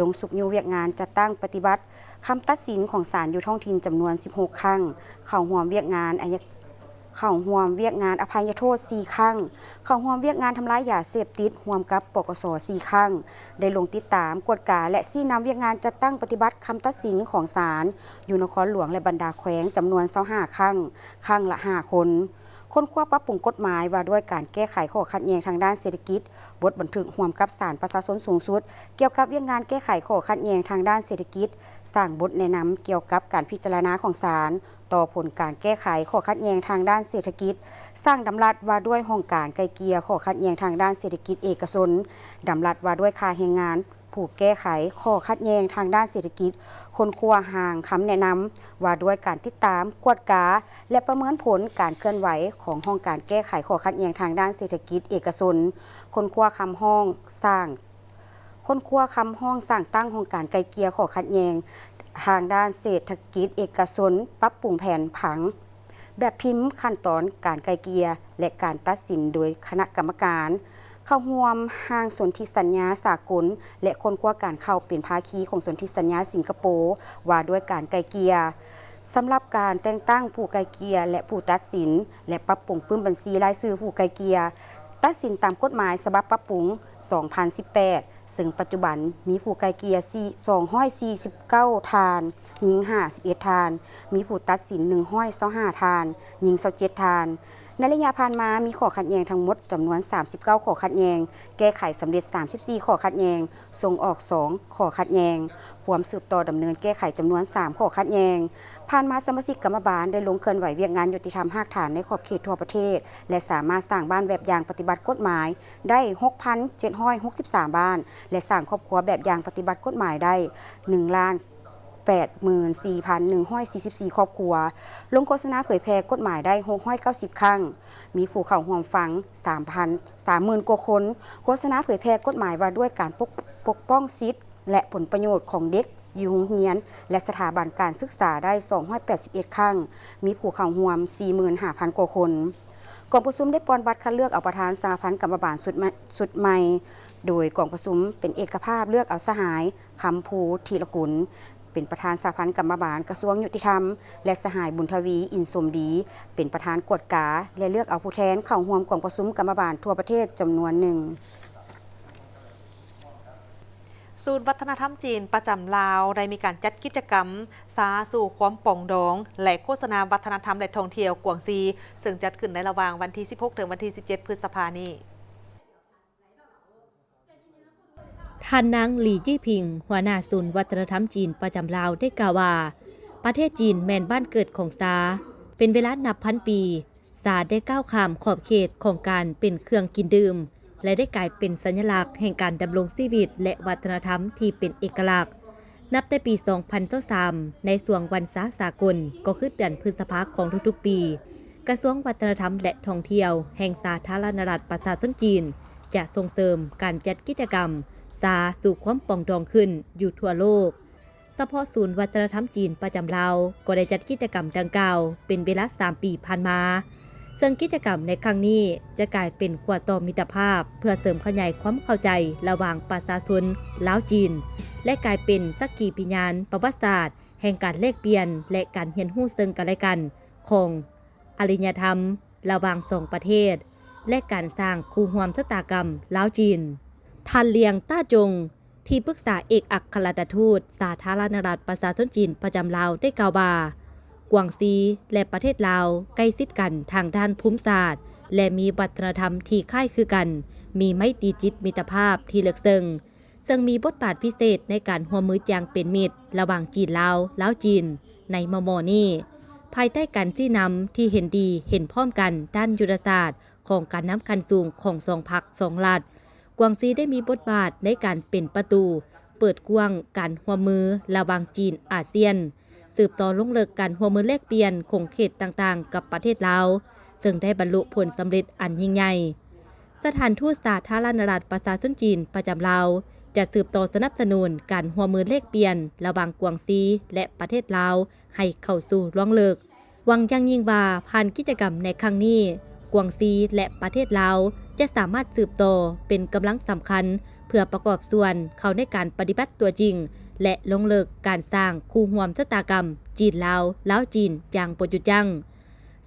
ลงสุกยูเวียกงานจัดตั้งปฏิบัติคำตัดสินของศาลอยู่ท้องถิ่นจำนวน16ครั้งเข้าร่วมเวียกงานอภัยโทษ4ครั้งเข้าร่วมเวียกงานทำลายยาเสพติดร่วมกับปกส4ครั้งได้ลงติดตามกวดกาและชี้นำเวียกงานจัดตั้งปฏิบัติคำตัดสินของศาลอยู่นครหลวงและบรรดาแขวงจำนวน25ครั้งครั้งละ5คนค้นคว้าปรับปรุงกฎหมายว่าด้วยการแก้ไขข้อขัดแย้งทางด้านเศรษฐกิจบทบันทึกร่วมกับศาลประชาชนสูงสุดเกี่ยวกับเวียกงานแก้ไขข้อขัดแย้งทางด้านเศรษฐกิจสร้างบทแนะนำเกี่ยวกับการพิจารณาของศาลต่อผลการแก้ไขข้อขัดแย้งทางด้านเศรษฐกิจสร้างดำรัสว่าด้วยห้องการไกลเกลี่ยข้อขัดแย้งทางด้านเศรษฐกิจเอกชนดำรัสว่าด้วยค่าแรงงานผู้แก้ไขข้อขัดแย้งทางด้านเศรษฐกิจคนครัวห่างคำแนะนำว่าด้วยการติดตามกวดกาและประเมินผลการเคลื่อนไหวของห้องการแก้ไขข้อขัดแย้งทางด้านเศรษฐกิจเอกชนคนครัวคำห้องสร้างตั้งห้องการไกลเกลี่ยข้อขัดแย้งทางด้านเศรษฐกิจเอกชนปรับปรุงแผนผังแบบพิมพ์ขั้นตอนการไกลเกลี่ยและการตัดสินโดยคณะกรรมการเข้าร่วมห้างสนธิสัญญาสากลและคนกว่าการเข้าเป็นภาคีของสนธิสัญญาสิงคโปร์ว่าด้วยการไกลเกลี่ยสำหรับการแต่งตั้งผู้ไกลเกลี่ยและผู้ตัดสินและปรับปรุงปื้มบัญชีรายชื่อผู้ไกลเกลี่ยตัดสินตามกฎหมายฉบับปรับปรุง 2018 ซึ่งปัจจุบันมีผู้ไกลเกลี่ย249 ทานหญิง51 ทานมีผู้ตัดสิน125 ทานหญิง27 ทานในระยะผ่านมามีข้อขัดแย้งทั้งหมดจำนวน39ข้อขัดแย้งแก้ไขสำเร็จ34ข้อขัดแย้งส่งออก2ข้อขัดแย้งพร้อมสืบต่อดำเนินแก้ไขจำนวน3ข้อขัดแย้งผ่านมาสมาชิกกรรมบาลได้ลงเคลื่อนไหวเวียกงานยุติธรรมภาคฐานในขอบเขตทั่วประเทศและสามารถสร้างบ้านแบบอย่างปฏิบัติกฎหมายได้ 6,763 บ้านและสร้างครอบครัวแบบอย่างปฏิบัติกฎหมายได้1,84,144 ครอบครัวลงโฆษณาเผยแพร่กฎหมายได้690 ครั้งมีผู้เข้าร่วมฟัง 30,000 กว่าคนโฆษณาเผยแพร่กฎหมายว่าด้วยการปกป้องสิทธิและผลประโยชน์ของเด็กอยู่โรงเรียนและสถาบันการศึกษาได้281 ครั้งมีผู้เข้าร่วม 45,000 กว่าคนกองประชุมได้ปอนบัตรคัดเลือกเอาประธานสหพันธ์กรรมบาลสุดใหม่โดยกองประชุมเป็นเอกภาพเลือกเอาสหายคำภูธีรกุลเป็นประธานสหพันธ์กรรมบาลกระทรวงยุติธรรมและสหายบุญทวีอินสมดีเป็นประธานกวดกาและเลือกเอาผู้แทนเข้าร่วมกองประชุมกรรมบาลทั่วประเทศจำนวนหนึ่งศูนย์วัฒนธรรมจีนประจำลาวได้มีการจัดกิจกรรมสาสู่ความปองดองและโฆษณาวัฒนธรรมและท่องเที่ยวกวางซีซึ่งจัดขึ้นในระหว่างวันที่ 16 ถึงวันที่ 17 พฤษภาคมนี้ท่านนางหลี่จี้ผิงหัวหน้าศูนย์วัฒนธรรมจีนประจำลาวได้กล่าวว่าประเทศจีนแม่นบ้านเกิดของซาเป็นเวลานับพันปีซาได้ก้าวข้ามขอบเขตของการเป็นเครื่องกินดื่มและได้กลายเป็นสัญลักษณ์แห่งการดำรงชีวิตและวัฒนธรรมที่เป็นเอกลักษณ์นับแต่ปี 2003 ในส่วงวันสากลก็คือเดือนพฤษภาคมของทุกๆปีกระทรวงวัฒนธรรมและท่องเที่ยวแห่งสาธารณรัฐประชาชนจีนจะส่งเสริมการจัดกิจกรรมซาสู่ความปองดองขึ้นอยู่ทั่วโลกเฉพาะศูนย์วัฒนธรรมจีนประจำลาวก็ได้จัดกิจกรรมดังกล่าวเป็นเวลา3 ปีผ่านมาซึ่งกิจกรรมในครั้งนี้จะกลายเป็นขวดต่อมิตรภาพเพื่อเสริมขยายความเข้าใจระหว่างประชาชนลาวจีนและกลายเป็นสักขีพยานประวัติศาสตร์แห่งการแลกเปลี่ยนและการเรียนรู้ซึ่งกันและกันของอารยธรรมระหว่าง2 ประเทศ และการสร้างคูหวมชะตากรรมลาวจีนท่านเลียงต้าจงที่ปรึกษาเอกอัครราชทูตสาธารณรัฐประชาชนจีนประจำลาวได้กล่าวว่ากวางซีและประเทศลาวใกล้ชิดกันทางด้านภูมิศาสตร์และมีวัฒนธรรมที่คล้ายคือกันมีไมตรีจิตมิตรภาพที่ลึกซึ้งซึ่งมีบทบาทพิเศษในการร่วมมืออย่างเป็นมิตรระหว่างจีนลาวลาวจีนในมมนี้ภายใต้การชี้นำที่เห็นดีเห็นพร้อมกันด้านยุทธศาสตร์ของการนำคันสูงของสองพรรคสองรัฐกวางซีได้มีบทบาทในการเป็นประตูเปิดกว้างการร่วมมือระหว่างจีนอาเซียนสืบต่อลงเลิกการร่วมมือแลกเปลี่ยนคงเขตต่างๆกับประเทศลาวซึ่งได้บรรลุผลสำเร็จอันยิ่งใหญ่สถานทูตสาธารณรัฐประชาชนจีนประจำลาวจะสืบต่อสนับสนุนการร่วมมือแลกเปลี่ยนระหว่างกวางซีและประเทศลาวให้เข้าสู่ล่วงเลิกหวังอย่างยิ่งว่าผ่านกิจกรรมในครั้งนี้กวางซีและประเทศลาวจะสามารถสืบต่อเป็นกำลังสำคัญเพื่อประกอบส่วนเข้าในการปฏิบัติตัวจริงและลงเลิกการสร้างคูหวมชะตากรรมจีนลาวลาวจีนอย่างบ่หยุดยั้ง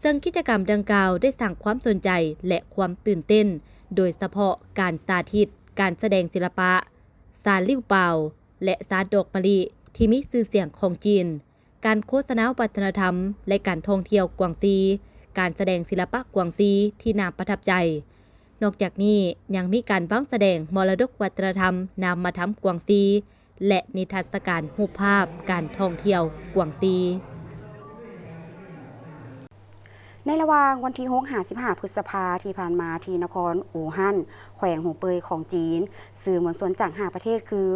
ซึ่งกิจกรรมดังกล่าวได้สร้างความสนใจและความตื่นเต้นโดยเฉพาะการสาธิตการแสดงศิลปะสารลิ่วเป่าและสารดอกมะลิที่มีชื่อเสียงของจีนการโฆษณาวัฒนธรรมและการท่องเที่ยวกวางซีการแสดงศิลปะกวางซีที่น่าประทับใจนอกจากนี้ยังมีการบังแสดงมรดกวัฒนธรรมนามธรรมกวางซีและนิทรรศการรูปภาพการท่องเที่ยวกวางซีในระหว่างวันที่6-15 พฤษภาที่ผ่านมาที่นครอู่ฮั่นแขวงหูเปยของจีนสื่อมวลชนจาก5ประเทศคือ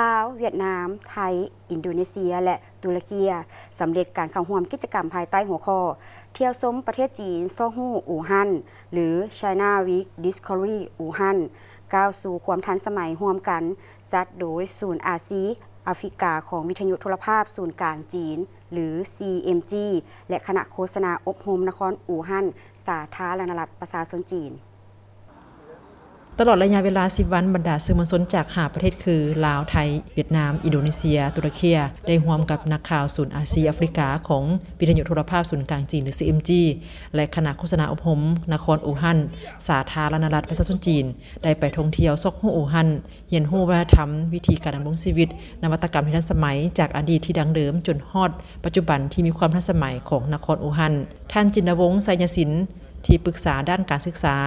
ลาวเวียดนามไทยอินโดนีเซียและตุรกีสำเร็จการเข้าร่วมกิจกรรมภายใต้หัวข้อเที่ยวชมประเทศจีนซ่อฮู้อู่ฮั่นหรือ China Week Discovery อู่ฮั่นก้าวสู่ความทันสมัยร่วมกันจัดโดยศูนย์อาซีแอฟริกาของวิทยุโทรภาพศูนย์กลางจีนหรือ CMG และคณะโฆษณาอบรมนครอู่ฮั่นสาธารณรัฐประชาชนจีนตลอดระยะเวลา10 วันบรรดาสื่อมวลชนจาก5ประเทศคือลาวไทยเวียดนามอินโดนีเซียตุรกีได้ร่วมกับนักข่าวศูนย์อาซีแอฟริกาของวิทยุโทรภาพศูนย์กลางจีนหรือ CMG และคณะโฆษณาอบรมนครอู่ฮั่นสาธารณรัฐประชาชนจีนได้ไปท่องเที่ยวซอกฮู้อู่ฮั่นเรียนรู้วัฒนธรรมวิธีการดำรงชีวิตนวัตกรรมที่ทันสมัยจากอดีตที่ดั้งเดิมจนฮอดปัจจุบันที่มีความทันสมัยของนครอู่ฮั่นท่านจินวงศ์ไสยศิลป์ที่ปรึกษาด้านการศึกษา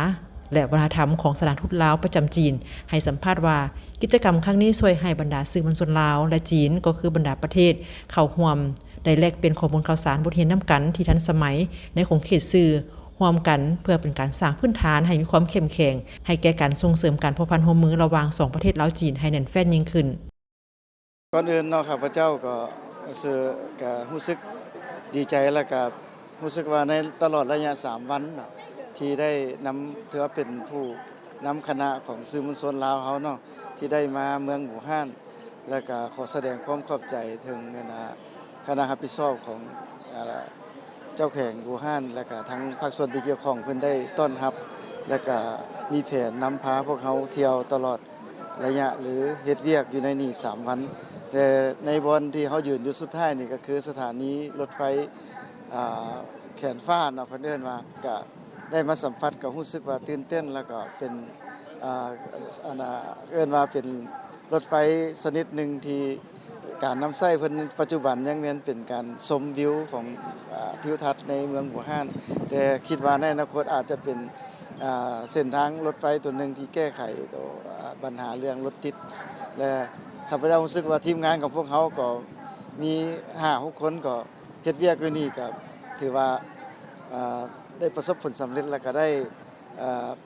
และวัฒนธรรมของสถานทูตลาวประจำจีนให้สัมภาษณ์ว่ากิจกรรมครั้งนี้ช่วยให้บรรดาสื่อมวลชนลาวและจีนก็คือบรรดาประเทศเข้าร่วมได้แลกเปลี่ยนข้อมูลข่าวสารบทเรียนนำกันที่ทันสมัยในของเขตสื่อร่วมกันเพื่อเป็นการสร้างพื้นฐานให้มีความเข้มแข็งให้แก่การส่งเสริมการพัวพันร่วมมือระหว่าง2ประเทศลาวจีนให้แน่นแฟ้นยิ่งขึ้นก่อนอื่นเนาะข้าพเจ้าก็รู้สึกดีใจแล้วก็รู้สึกว่าในตลอดระยะ3 วันที่ได้นำถือว่าเป็นผู้นำคณะของสื่อมวลชนลาวเฮาเนาะที่ได้มาเมืองอู่ฮั่นแล้วก็ขอแสดงความขอบใจถึงคณะรับผิดชอบของเจ้าแขวงอู่ฮั่นและก็ทั้งภาคส่วนที่เกี่ยวข้องเพิ่นได้ต้อนรับและก็มีแผนนำพาพวกเขาเที่ยวตลอดระยะหรือเฮ็ดเวียกอยู่ในนี่3 วันแต่ในบอนที่เฮายืนอยู่สุดท้ายนี่ก็คือสถานีรถไฟแขนฟ้าเนาะเพิ่นเอิ้นว่าก็ได้มาสัมผัสก็รู้สึกว่าตื่นเต้นแล้วก็เป็นเอิ้นว่าเป็นรถไฟชนิดหนึ่งที่การนำใช้เพิ่นปัจจุบันยังเน้นเป็นการชมวิวของทิวทัศน์ในเมืองอู่ฮั่นแต่คิดว่าในอนาคตอาจจะเป็นเส้นทางรถไฟตัวหนึ่งที่แก้ไขตัวปัญหาเรื่องรถติดและข้าพเจ้ารู้สึกว่าทีมงานของพวกเขาก็มี 5-6 คนก็เฮ็ดเวียกอยู่นี่ก็ถือว่าได้ประสบผลสำเร็จแล้วก็ได้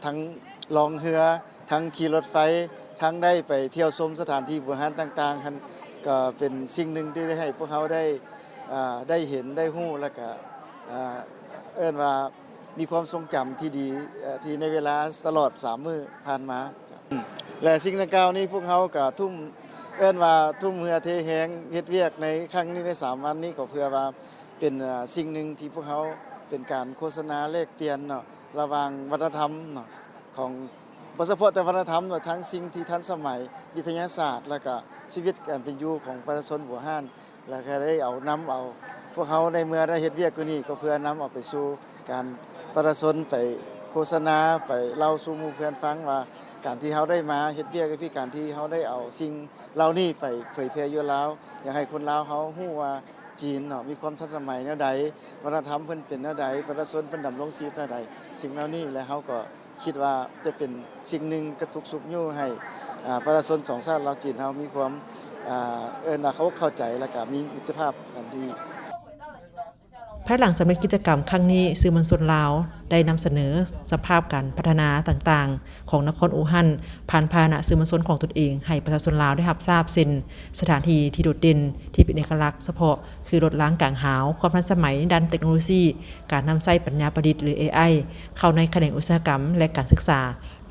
ทั้งลองเรือทั้งขี่รถไฟทั้งได้ไปเที่ยวชมสถานที่โบราณต่างๆก็เป็นสิ่งหนึ่งที่ได้ให้พวกเขาได้เห็นได้ฮู้แล้วก็เอิ้นว่ามีความทรงจำที่ดีที่ในเวลาตลอด3 มื้อผ่านมาและสิ่งดังกล่าวนี้พวกเขาก็ทุ่มเอิ้นว่าทุ่มเรือเทแหงเฮ็ดเวียกในครั้งนี้ใน3 วันนี้ก็เพื่อว่าเป็นสิ่งหนึ่งที่พวกเขาเป็นการโฆษณาแลกเปลี่ยนเนาะระหว่างวัฒนธรรมเนาะของบ่เฉพาะแต่วัฒนธรรมเนาะทั้งสิ่งที่ทันสมัยวิทยาศาสตร์แล้วก็ชีวิตการเป็นอยู่ของประชาชนอู่ฮั่นแล้วก็ได้เอาพวกเขาในเมื่อได้เฮ็ดเวียกอยู่นี่ก็เพื่อนำเอาไปสู่การประชาชนไป ฆษณาไปเล่าสู่หมู่เพื่อนฟังว่าการที่เฮาได้มาเฮ็ดเวียกก็คือการที่เฮาได้เอาสิ่งเหล่านี้ไปเผยแพร่อยู่ลาวอยากให้คนลาวเฮาฮู้ว่าจีนเนาะมีความทันสมัยแนวใดวัฒนธรรมเพิ่นเป็นแนวใดประชาชนเพิ่นดำรงชีวิตแนวใดสิ่งเหล่านี้และเฮาก็คิดว่าจะเป็นสิ่งหนึ่งกระตุกสุขอยู่ให้ประชาชนสองชาติลาวจีนเฮามีความเขาเข้าใจและก็มีมิตรภาพกันดี ภายหลังสำเร็จกิจกรรมครั้งนี้สื่อมวลชนลาวได้นำเสนอสภาพการพัฒนาต่างๆของนครอู่ฮั่นผ่านพาหนะสื่อมวลชนของตนเองให้ประชาชนลาวได้รับทราบเส้นสถานที่ที่โดดเด่นที่เป็นเอกลักษณ์เฉพาะคือรถล้างกลางหาวความทันสมัยด้านเทคโนโลยีการนำใช้ปัญญาประดิษฐ์หรือ AI เข้าในแขนงอุตสาหกรรมและการศึกษา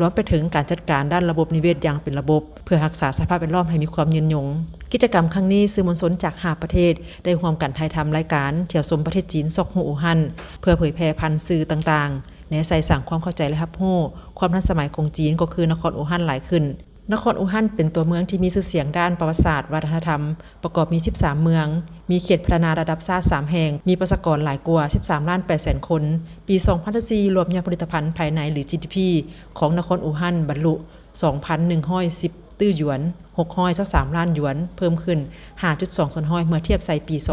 รวมไปถึงการจัดการด้านระบบนิเวศอย่างเป็นระบบเพื่อรักษาสภาพแวดล้อมให้มีความยืนยงกิจกรรมครั้งนี้สื่อมวลชนจาก5ประเทศได้ร่วมกันถ่ายทำรายการเที่ยวชมประเทศจีนซอกฮูอู่ฮั่นเพื่อเผยแพร่พันธุ์สื่อต่างๆแนะใส่สั่งความเข้าใจและรับรู้ความทันสมัยของจีนก็คือนครอู่ฮั่นหลายขึ้นนครอู่ฮั่นเป็นตัวเมืองที่มีชื่อเสียงด้านประวัติศาสตร์วัฒนธรรมประกอบมี13เมืองมีเขตพัฒนาระดับชาติ3แห่งมีประชากรหลายกว่า13.8 คนปี2014รวมยอดผลิตภัณฑ์ภายในหรือ GDP ของนครอู่ฮั่นบรรลุ 2,110 ตื้อหยวน623ล้านหยวนเพิ่มขึ้น 5.2 ส่วนห้อยเมื่อเทียบใส่ปี2023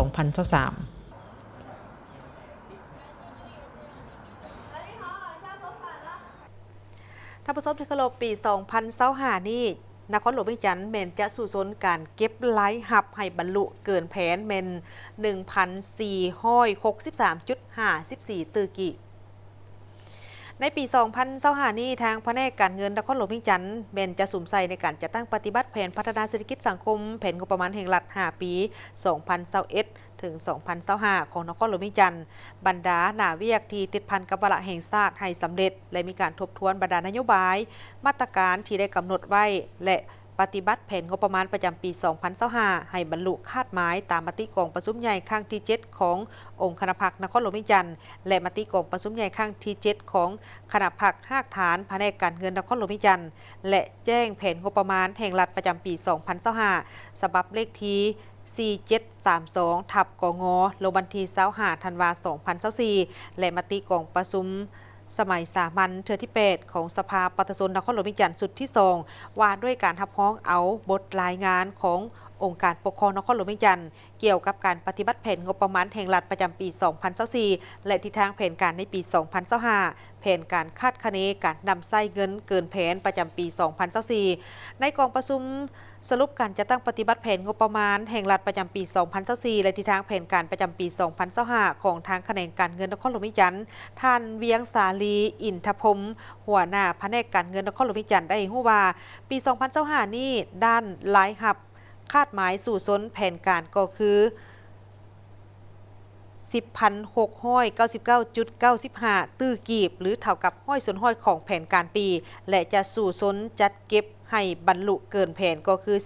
ท่านผู้ชมที่เคารพปี2025นี้นครหลวงเวียงจันทน์แม่นจะสู่สนการเก็บไลฟ์หับให้บรรลุเกินแผนแม่น 1,463.54 ตื้อกิในปี2025นี้ทางแผนกการเงินนครหลวงเวียงจันทน์แม่นจะสุ่มใส่ในการจัดตั้งปฏิบัติแผนพัฒนาเศรษฐกิจสังคมแผนงบประมาณแห่งรัฐ5 ปี 2021 ถึง 2025 ของนครหลวงเวียงจันทน์บรรดาหน้าเวียกที่ติดพันกับวาระแห่งชาติให้สำเร็จและมีการทบทวนบรรดานโยบายมาตรการที่ได้กำหนดไว้และปฏิบัติแผนงบประมาณประจำปี 2025 ให้บรรลุคาดหมายตามมติกองประชุมใหญ่ครั้งที่ 7 ขององค์คณะพรรคนครหลวงเวียงจันทน์และมติกองประชุมใหญ่ครั้งที่ 7 ของคณะพรรคหากฐานแผนกการเงินนครหลวงเวียงจันทน์และแจ้งแผนงบประมาณแห่งรัฐประจำปี 2025 ฉบับเลขที่4732 ทับกงลงวันที่25 ธันวาคม 2024 และมติกองประชุมสมัยสามัญเทื่อที่ 8 ของสภาประชาชนนครหลวงเวียงจันทน์สุดที่ 2 ว่าด้วยการรับร้องเอาบทรายงานขององค์การปกครองนครหลวงเวียงจันทน์เกี่ยวกับการปฏิบัติแผนงบประมาณแห่งรัฐประจำปี 2024 และทิศทางแผนการในปี 2025 แผนการคาดคะเนการนำใช้เงินเกินแผนประจำปี 2024 ในกองประชุมสรุปการจะตั้งปฏิบัติแผนงบประมาณแห่งรัฐประจำปี 2024 และทิศทางแผนการประจำปี 2025 ของทางแขนงการเงินนครหลวงเวียงจันทน์ท่านเวียงสาลีอินทพรมหัวหน้าแผนกการเงินนครหลวงเวียงจันทน์ได้รู้ว่าปี 2025 นี้ด้านรายรับคาดหมายสู่สนแผนการก็คือ 10,699.95 ตื้อกีบหรือเท่ากับห้อยส่วนห้อยของแผนการปีและจะสู่สนจัดเก็บให้บรรลุเกินแผนก็คือ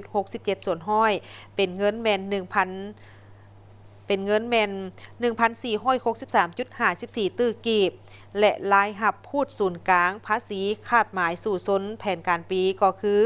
13.67 ส่วนห้อยเป็นเงินแมน 1,463.54 ตื้อกีบและรายหับพูดศูนย์กลางภาษีคาดหมายสู่สนแผนการปีก็คือ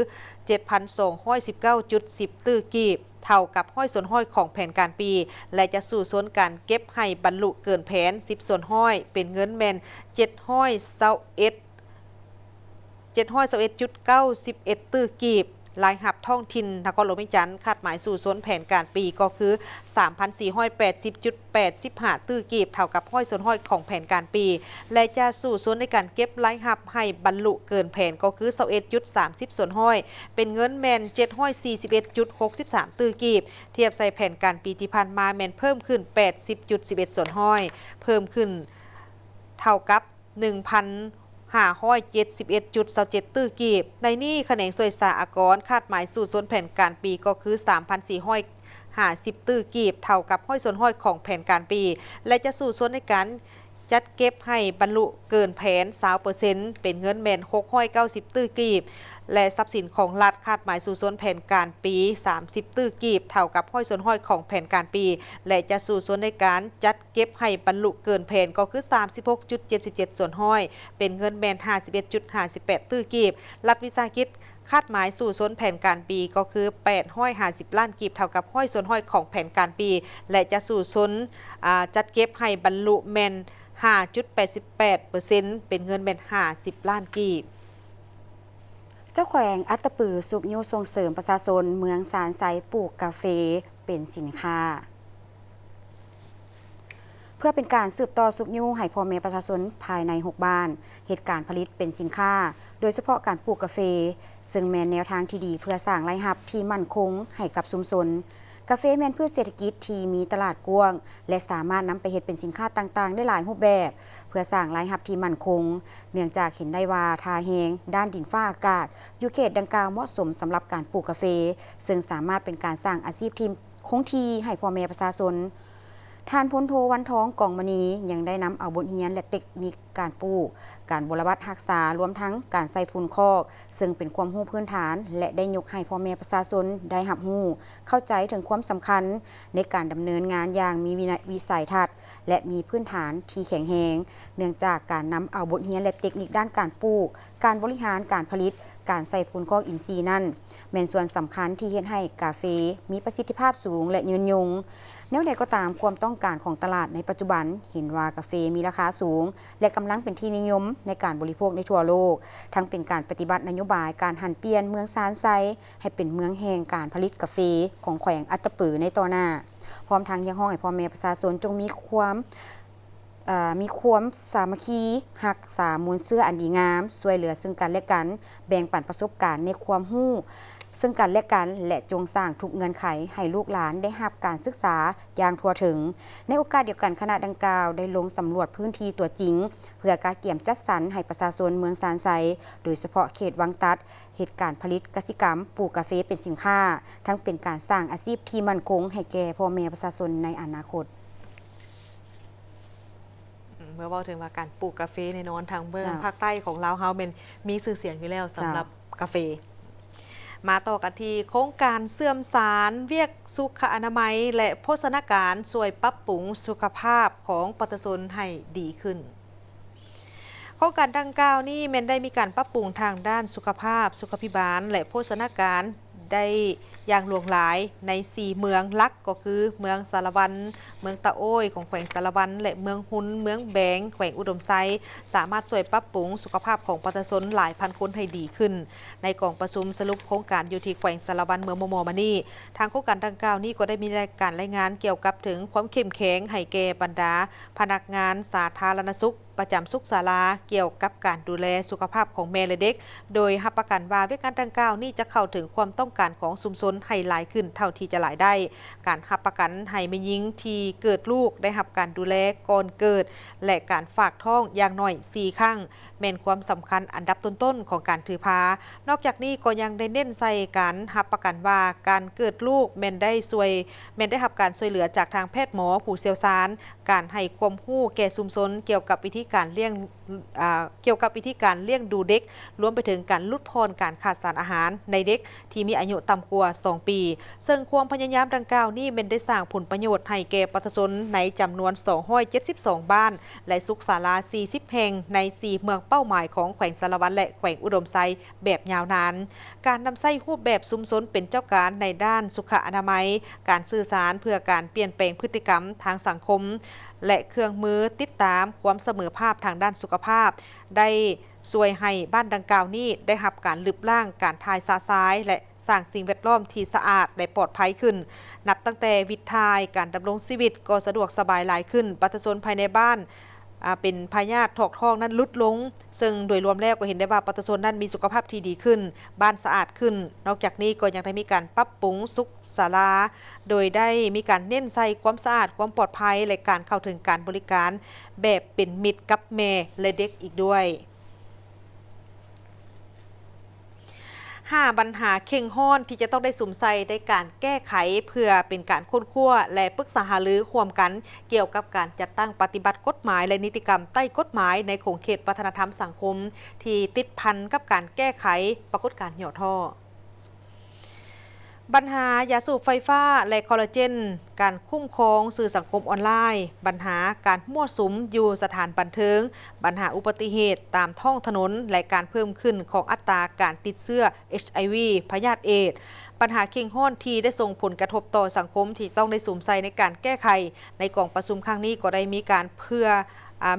7,219.10 ตื้อกีบเท่ากับห้อยส่วนห้อยของแผนการปีและจะสู่สนการเก็บให้บรรลุเกินแผน10ส่วนห้อยเป็นเงินแมน721.91 ตื้อกีบรายหับท้องถิ่นนครหลวงเวียงจันทน์คาดหมายสู่สนแผนการปีก็คือ 3,480.85 ตื้อกีบเท่ากับห้อยส่วนห้อยของแผนการปีและจะสู่สนในการเก็บรายหับให้บรรลุเกินแผนก็คือ 21.30 ส่วนห้อยเป็นเงินแมน741.63 ตื้อกีบเทียบใส่แผนการปีที่ผ่านมาแมนเพิ่มขึ้น 80.11 ส่วนห้อยเพิ่มขึ้นเท่ากับ 1,571.27 ตื้อกีบในนี้แขนงสวยสาอากรคาดหมายสู่ส่วนแผนการปีก็คือ 3,450 ตื้อกีบเท่ากับห้อยส่วนห้อยของแผนการปีและจะสู่ส่วนในการจัดเก็บให้บรรลุเกินแผน 20% เป็นเงินแมน690 ตื้อกีบและทรัพย์สินของรัฐคาดหมายสู่ส่วนแผนการปี30 ตื้อกีบเท่ากับห้อยส่วนห้อยของแผนการปีและจะสู่ส่วนในการจัดเก็บให้บรรลุเกินแผนก็คือ 36.77 ส่วนห้อยเป็นเงินแมน 51.58 ตื้อกีบรัฐวิสาหกิจคาดหมายสู่ส่วนแผนการปีก็คือ850 ล้านกีบเท่ากับห้อยส่วนห้อยของแผนการปีและจะสู่ส่วนจัดเก็บให้บรรลุแมน 5.88% เป็นเงินเป็น50 ล้านกีบ เจ้าแขวงอัตตปือสุกยุส่งเสริมประชาชนเมืองสารไซปลูกกาแฟเป็นสินค้า เพื่อเป็นการสืบต่อสุกยุให้พ่อแม่ประชาชนภายใน6บ้านเหตุการณ์ผลิตเป็นสินค้า โดยเฉพาะการปลูกกาแฟซึ่งแม่นแนวทางที่ดีเพื่อสร้างรายรับที่มั่นคงให้กับชุมชนกาแฟแม่นพืชเศรษฐกิจที่มีตลาดกว้างและสามารถนำไปเฮ็ดเป็นสินค้าต่างๆได้หลายรูปแบบเพื่อสร้างรายรับที่มั่นคงเนื่องจากเห็นได้ว่าทาแฮงด้านดินฟ้าอากาศอยู่เขตดังกล่าวเหมาะสมสำหรับการปลูกกาแฟซึ่งสามารถเป็นการสร้างอาชีพที่คงที่ให้พ่อแม่ประชาชนท่านพลโทวันทองกองมณียังได้นำเอาบทเรียนและเทคนิคการปลูกการบรบัดรักษารวมทั้งการใส่ฝุ่นคอกซึ่งเป็นความรู้พื้นฐานและได้ยกให้พ่อแม่ประชาชนได้รับรู้เข้าใจถึงความสำคัญในการดำเนินงานอย่างมีวิสัยทัศน์และมีพื้นฐานที่แข็งแรงเนื่องจากการนำเอาบทเรียนและเทคนิคด้านการปลูกการบริหารการผลิตการใส่ฝุ่นคอกอินทรีย์นั่นเป็นส่วนสำคัญที่เฮ็ดให้กาแฟมีประสิทธิภาพสูงและยืนยงแนวใดก็ตามความต้องการของตลาดในปัจจุบันเห็นว่ากาแฟมีราคาสูงและกำลังเป็นที่นิยมในการบริโภคในทั่วโลกทั้งเป็นการปฏิบัตินโยบายการหันเปลี่ยนเมืองซานไซให้เป็นเมืองแห่งการผลิตกาแฟของแขวงอัตตปือในต่อหน้าพร้อมทั้งยังห้องให้พ่อแม่ประชาชนจงมีความสามัคคีรักษามูลเสื้ออันดีงามช่วยเหลือซึ่งกันและกันแบ่งปันประสบการณ์ในความรู้ซึ่งกันและกันและจงสร้างทุกเงื่อนไขให้ลูกหลานได้รับการศึกษาอย่างทั่วถึงในโอกาสเดียวกันคณะดังกล่าวได้ลงสำรวจพื้นที่ตัวจริงเพื่อการเกี่ยมจัดสรรให้ประชาชนเมืองซานไซโดยเฉพาะเขตวังตัดเหตุการณ์ผลิตกสิกรรมปลูกกาแฟเป็นสินค้าทั้งเป็นการสร้างอาชีพที่มั่นคงให้แก่พ่อแม่ประชาชนในอนาคตเมื่อว่าถึงว่าการปลูกกาแฟในนอนทางเมืองภาคใต้ของเราเฮาเป็นมีชื่อเสียงอยู่แล้วสำหรับกาแฟมาต่อกันที่โครงการเสื่อมสารเวียกสุขอนามัยและโภชนาการช่วยปรับปรุงสุขภาพของประชาชนให้ดีขึ้นโครงการดังกล่าวนี้แม้นได้มีการปรับปรุงทางด้านสุขภาพสุขภิบาลและโภชนาการได้อย่างหลวงหลายใน4เมืองหลักก็คือเมืองสารวันเมืองตะโอ้ยของแขวงสารวันและเมืองหุนเมืองแบงแขวงอุดมไซสามารถช่วยปรับปรุงสุขภาพของประชาชนหลายพันคนให้ดีขึ้นในกองประชุมสรุปโครงการอยู่ที่แขวงสารวันเมืองมอมานี่ทางโครงการดังกล่าวนี้ก็ได้มีการรายงานเกี่ยวกับถึงความเข้มแข็งให้แก่บรรดาพนักงานสาธารณสุขประจำสุขศาลาเกี่ยวกับการดูแลสุขภาพของแม่และเด็กโดยรับประกันว่าวิธีการดังกล่าวนี้จะเข้าถึงความต้องการของชุมชนให้หลายขึ้นเท่าที่จะหลายได้การรับประกันให้แม่หญิงที่เกิดลูกได้รับการดูแลก่อนเกิดและการฝากท้องอย่างน้อย4ครั้งแม่นความสำคัญอันดับต้นๆของการถือพานอกจากนี้ก็ยังได้เน้นใส่การรับประกันว่าการเกิดลูกแม่นได้รับการช่วยเหลือจากทางแพทย์หมอผู้เชี่ยวชาญการให้ความรู้แก่ชุมชนเกี่ยวกับวิธีการเลี้ยงดูเด็กรวมไปถึงการลดพรการขาดสารอาหารในเด็กที่มีอายุต่ำกว่า2 ปีซึ่งความพยายามดังกล่าวนี้เป็นได้สร้างผลประโยชน์ให้แก่ประชาชนในจำนวน272บ้านและสุขศาลา40แห่งใน4เมืองเป้าหมายของแขวงสารวันและแขวงอุดมไซแบบยาวนานการนำใช้รูปแบบชุมชนเป็นเจ้าการในด้านสุขอนามัยการสื่อสารเพื่อการเปลี่ยนแปลงพฤติกรรมทางสังคมและเครื่องมือติดตามความเสมอภาพทางด้านสุขภาพได้ช่วยให้บ้านดังกล่าวนี้ได้รับการลืบล้างการทายซาซ้ายและสร้างสิ่งแวดล้อมที่สะอาดและปลอดภัยขึ้นนับตั้งแต่วิถีการดำรงชีวิตก็สะดวกสบายหลายขึ้นประชาชนภายในบ้านเป็นพยาธิถอกทองนั้นลดลงซึ่งโดยรวมแล้วก็เห็นได้ว่าประชาชนนั้นมีสุขภาพที่ดีขึ้นบ้านสะอาดขึ้นนอกจากนี้ก็ยังได้มีการปรับปรุงสุขศาลาโดยได้มีการเน้นใส่ความสะอาดความปลอดภัยและการเข้าถึงการบริการแบบเป็นมิตรกับแม่และเด็กอีกด้วย5ปัญหาเข่งห้อนที่จะต้องได้สุ่มใส่ได้การแก้ไขเพื่อเป็นการค้นคว้าและปรึกษาหารือร่วมกันเกี่ยวกับการจัดตั้งปฏิบัติกฎหมายและนิติกรรมใต้กฎหมายในขงเขตวัฒนธรรมสังคมที่ติดพันกับการแก้ไขปรากฏการณ์หย่อท่อปัญหายาสูบไฟฟ้าและคอลลาเจนการคุ้มครองสื่อสังคมออนไลน์ปัญหาการมั่วสุมอยู่สถานบันเทิงปัญหาอุบัติเหตุตามท้องถนนและการเพิ่มขึ้นของอัตราการติดเชื้อ HIV พยาธิเอดส์ปัญหาเข่งห้อนที่ได้ส่งผลกระทบต่อสังคมที่ต้องได้สุ่มใส่ในการแก้ไขในกองประชุมครั้งนี้ก็ได้มีการเพื่อ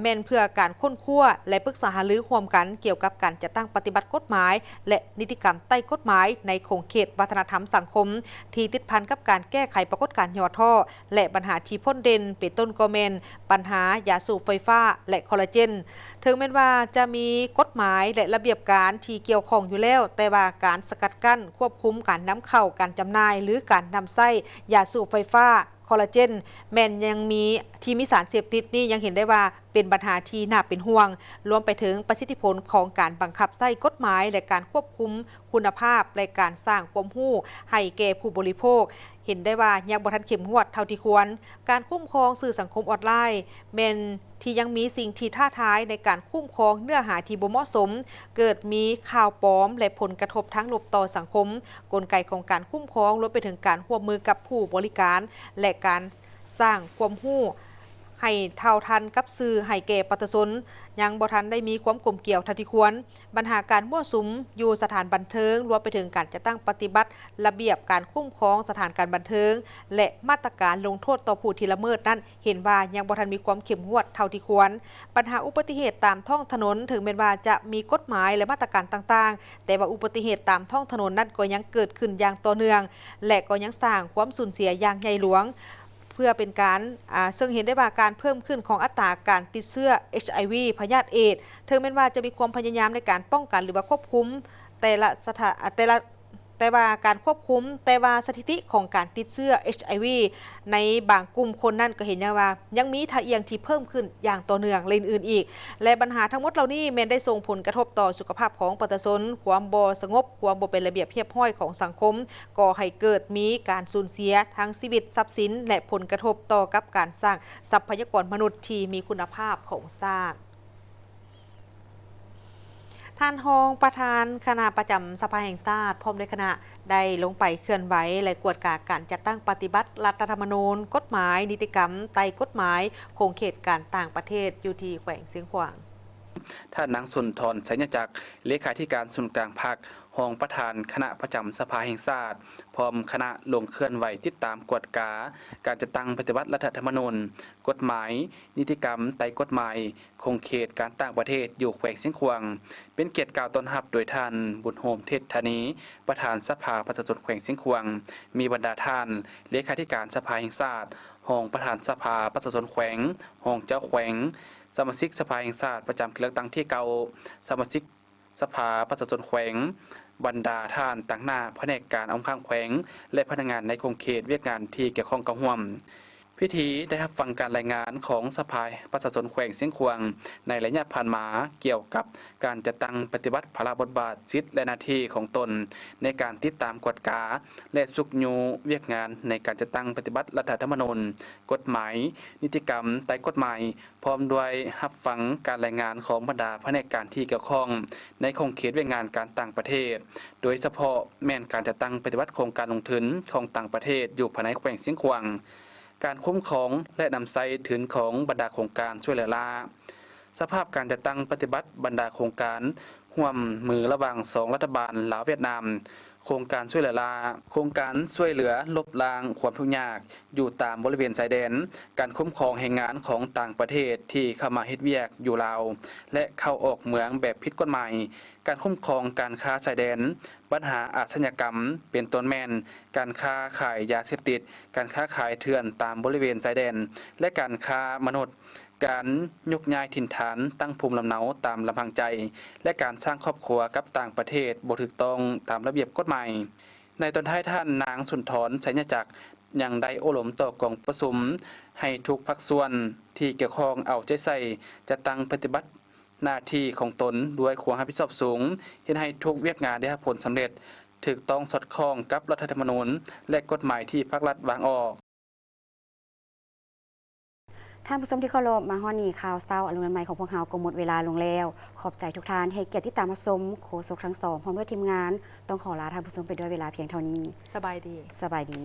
แม่นเพื่อการค้นคว้าและปรึกษาหารือร่วมกันเกี่ยวกับการจัดตั้งปฏิบัติกฎหมายและนิติกรรมใต้กฎหมายในขงเขตวัฒนธรรมสังคมที่ติดพันกับการแก้ไขปรากฏการณ์ย่อท่อและปัญหาที่พ้นเด่นเป็นต้นก็แม่นปัญหายาสูบไฟฟ้าและคอลลาเจนถึงแม้ว่าจะมีกฎหมายและระเบียบการที่เกี่ยวข้องอยู่แล้วแต่ว่าการสกัดกั้นควบคุมการนำเข้าการจำหน่ายหรือการนำไส้ยาสูบไฟฟ้าคอลลาเจนแม้นยังมีที่มีสารเสพติดนี่ยังเห็นได้ว่าเป็นปัญหาที่น่าเป็นห่วงรวมไปถึงประสิทธิผลของการบังคับใช้กฎหมายและการควบคุมคุณภาพและการสร้างความรู้ให้แก่ผู้บริโภคเห็นได้ว่ายังบ่ทันเข้มงวดเท่าที่ควรการคุ้มครองสื่อสังคมออนไลน์แม้นที่ยังมีสิ่งที่ท้าทายในการคุ้มครองเนื้อหาที่บ่เหมาะสมเกิดมีข่าวปลอมและผลกระทบทั้งลบต่อสังคมกลไกของการคุ้มครองรวมไปถึงการร่วมมือกับผู้บริการและการสร้างความรู้ให้เท่าทันกับสื่อให้แก่ประชาชนยังบ่ทันได้มีความกลมเกี่ยวเท่าที่ควรปัญหาการมั่วสุมอยู่สถานบันเทิงรวมไปถึงการจัดตั้งปฏิบัติระเบียบการคุ้มครองสถานการบันเทิงและมาตรการลงโทษต่อผู้ที่ละเมิดนั้นเห็นว่ายังบ่ทันมีความเข้มงวดเท่าที่ควรปัญหาอุบัติเหตุตามท้องถนนถึงแม้ว่าจะมีกฎหมายและมาตรการต่างๆแต่ว่าอุบัติเหตุตามท้องถนนนั้นก็ยังเกิดขึ้นอย่างต่อเนื่องและก็ยังสร้างความสูญเสียอย่างใหญ่หลวงเพื่อเป็นการซึ่งเห็นได้ว่าการเพิ่มขึ้นของอัตราการติดเชื้อ HIV พยาธิเอดส์ถึงแม้ว่าจะมีความพยายามในการป้องกันหรือว่าควบคุมแต่ว่าการควบคุมแต่ว่าสถิติของการติดเชื้อ HIV ในบางกลุ่มคนนั่นก็เห็นว่ายังมีท่าเอียงที่เพิ่มขึ้นอย่างต่อเนื่องเลยอื่นอีกและปัญหาทั้งหมดเหล่านี้แม้นได้ส่งผลกระทบต่อสุขภาพของประชาชนความบ่สงบความบ่เป็นระเบียบเรียบร้อยของสังคมก่อให้เกิดมีการสูญเสียทั้งชีวิตทรัพย์สินและผลกระทบต่อกับการสร้างทรัพยากรมนุษย์ที่มีคุณภาพของชาติท่านรองประธานคณะประจำสภาแห่งชาติพร้อมด้วยคณะได้ลงไปเคลื่อนไหวและกวดกาการจัดตั้งปฏิบัติรัฐธรรมนูญกฎหมายนิติกรรมไต่กฎหมายโครงเขตการต่างประเทศอยู่ที่แขวงเสียงขวางท่านนางสุนทรชัยจักรเลขาธิการศูนย์กลางพรรครองประธานคณะประจำสภาแห่งชาติพร้อมคณะลงเคลื่อนไหวติดตามกวดกาการจัดตั้งปฏิบัติรัฐธรรมนูญกฎหมายนิติกรรมไต่กฎหมายคงเขตการต่างประเทศอยู่แขวงเสียงขวางเป็นเกียรติกล่าวต้อนรับโดยท่านบุญโฮมเทศธานีประธานสภาประชาชนแขวงเสียงขวางมีบรรดาท่านเลขาธิการสภาแห่งชาติรองประธานสภาประชาชนแขวงรองเจ้าแขวงสมาชิกสภาแห่งชาติประจำเลือกตั้งที่เก่าสมาชิกสภาประชาชนแขวงบรรดาท่านต่างหน้าแผนกการองค์ข้างแขวงและพนักงานในโครงเขตเวียกงานที่เกี่ยวข้องกับร่วมพิธีได้รับฟังการรายงานของสภาประชาชนแขวงเสียงขวางในระยะผ่านมาเกี่ยวกับการจัดตั้งปฏิบัติภาระบทบาทสิทธิและหน้าที่ของตนในการติดตามกฎกาและสุกยูเวียกงานในการจัดตั้งปฏิบัติรัฐธรรมนูญกฎหมายนิติกรรมไต่กฎหมายพร้อมด้วยรับฟังการรายงานของบรรดาแผนกการที่เกี่ยวข้องในโครงเขตเวียกงานการต่างประเทศโดยเฉพาะแม่นการจัดตั้งปฏิบัติโครงการลงทุนของต่างประเทศอยู่ภายในแขวงเสียงขวางการคุ้มครองและนำใช้ถึงของบรรดาโครงการช่วยเหลือลาสภาพการจัดตั้งปฏิบัติบรรดาโครงการร่วมมือระหว่าง2รัฐบาลลาวเวียดนามโครงการช่วยเหลือลาโครงการช่วยเหลือลบล้างความทุกข์ยากอยู่ตามบริเวณชายแดนการคุ้มครองแรงงานของต่างประเทศที่เข้ามาเฮ็ดเวียกอยู่ลาวและเข้าออกเมืองแบบผิดกฎหมายการคุ้มครองการค้าชายแดนปัญหาอาชญากรรมเป็นต้นแม่นการค้าขายยาเสพติดการค้าขายเถื่อนตามบริเวณชายแดนและการค้ามนุษย์การยกย้ายถิ่นฐานตั้งภูมิลำเนาตามลำพังใจและการสร้างครอบครัวกับต่างประเทศบ่ถูกต้องตามระเบียบกฎหมายในตอนท้ายท่านนางสุนทรชัยจักรยังได้โอลมต่อกองประชุมให้ทุกภาคส่วนที่เกี่ยวข้องเอาใจใส่จะตั้งปฏิบัติหน้าที่ของตนด้วยความรับผิดชอบสูงเฮ็ดให้ทุกเวียกงานได้รับผลสำเร็จถูกต้องสอดคล้องกับรัฐธรรมนูญและกฎหมายที่ภาครัฐวางออกท่านผู้ชมที่เคารพมาฮอดนี้ข่าวเช้าอรุณใหม่ของพวกเราก็หมดเวลาลงแล้วขอบใจทุกท่านให้เกียรติติดตามรับชมโฆษกทั้งสองพร้อมด้วยทีมงานต้องขอลาท่านผู้ชมไปด้วยเวลาเพียงเท่านี้สบายดี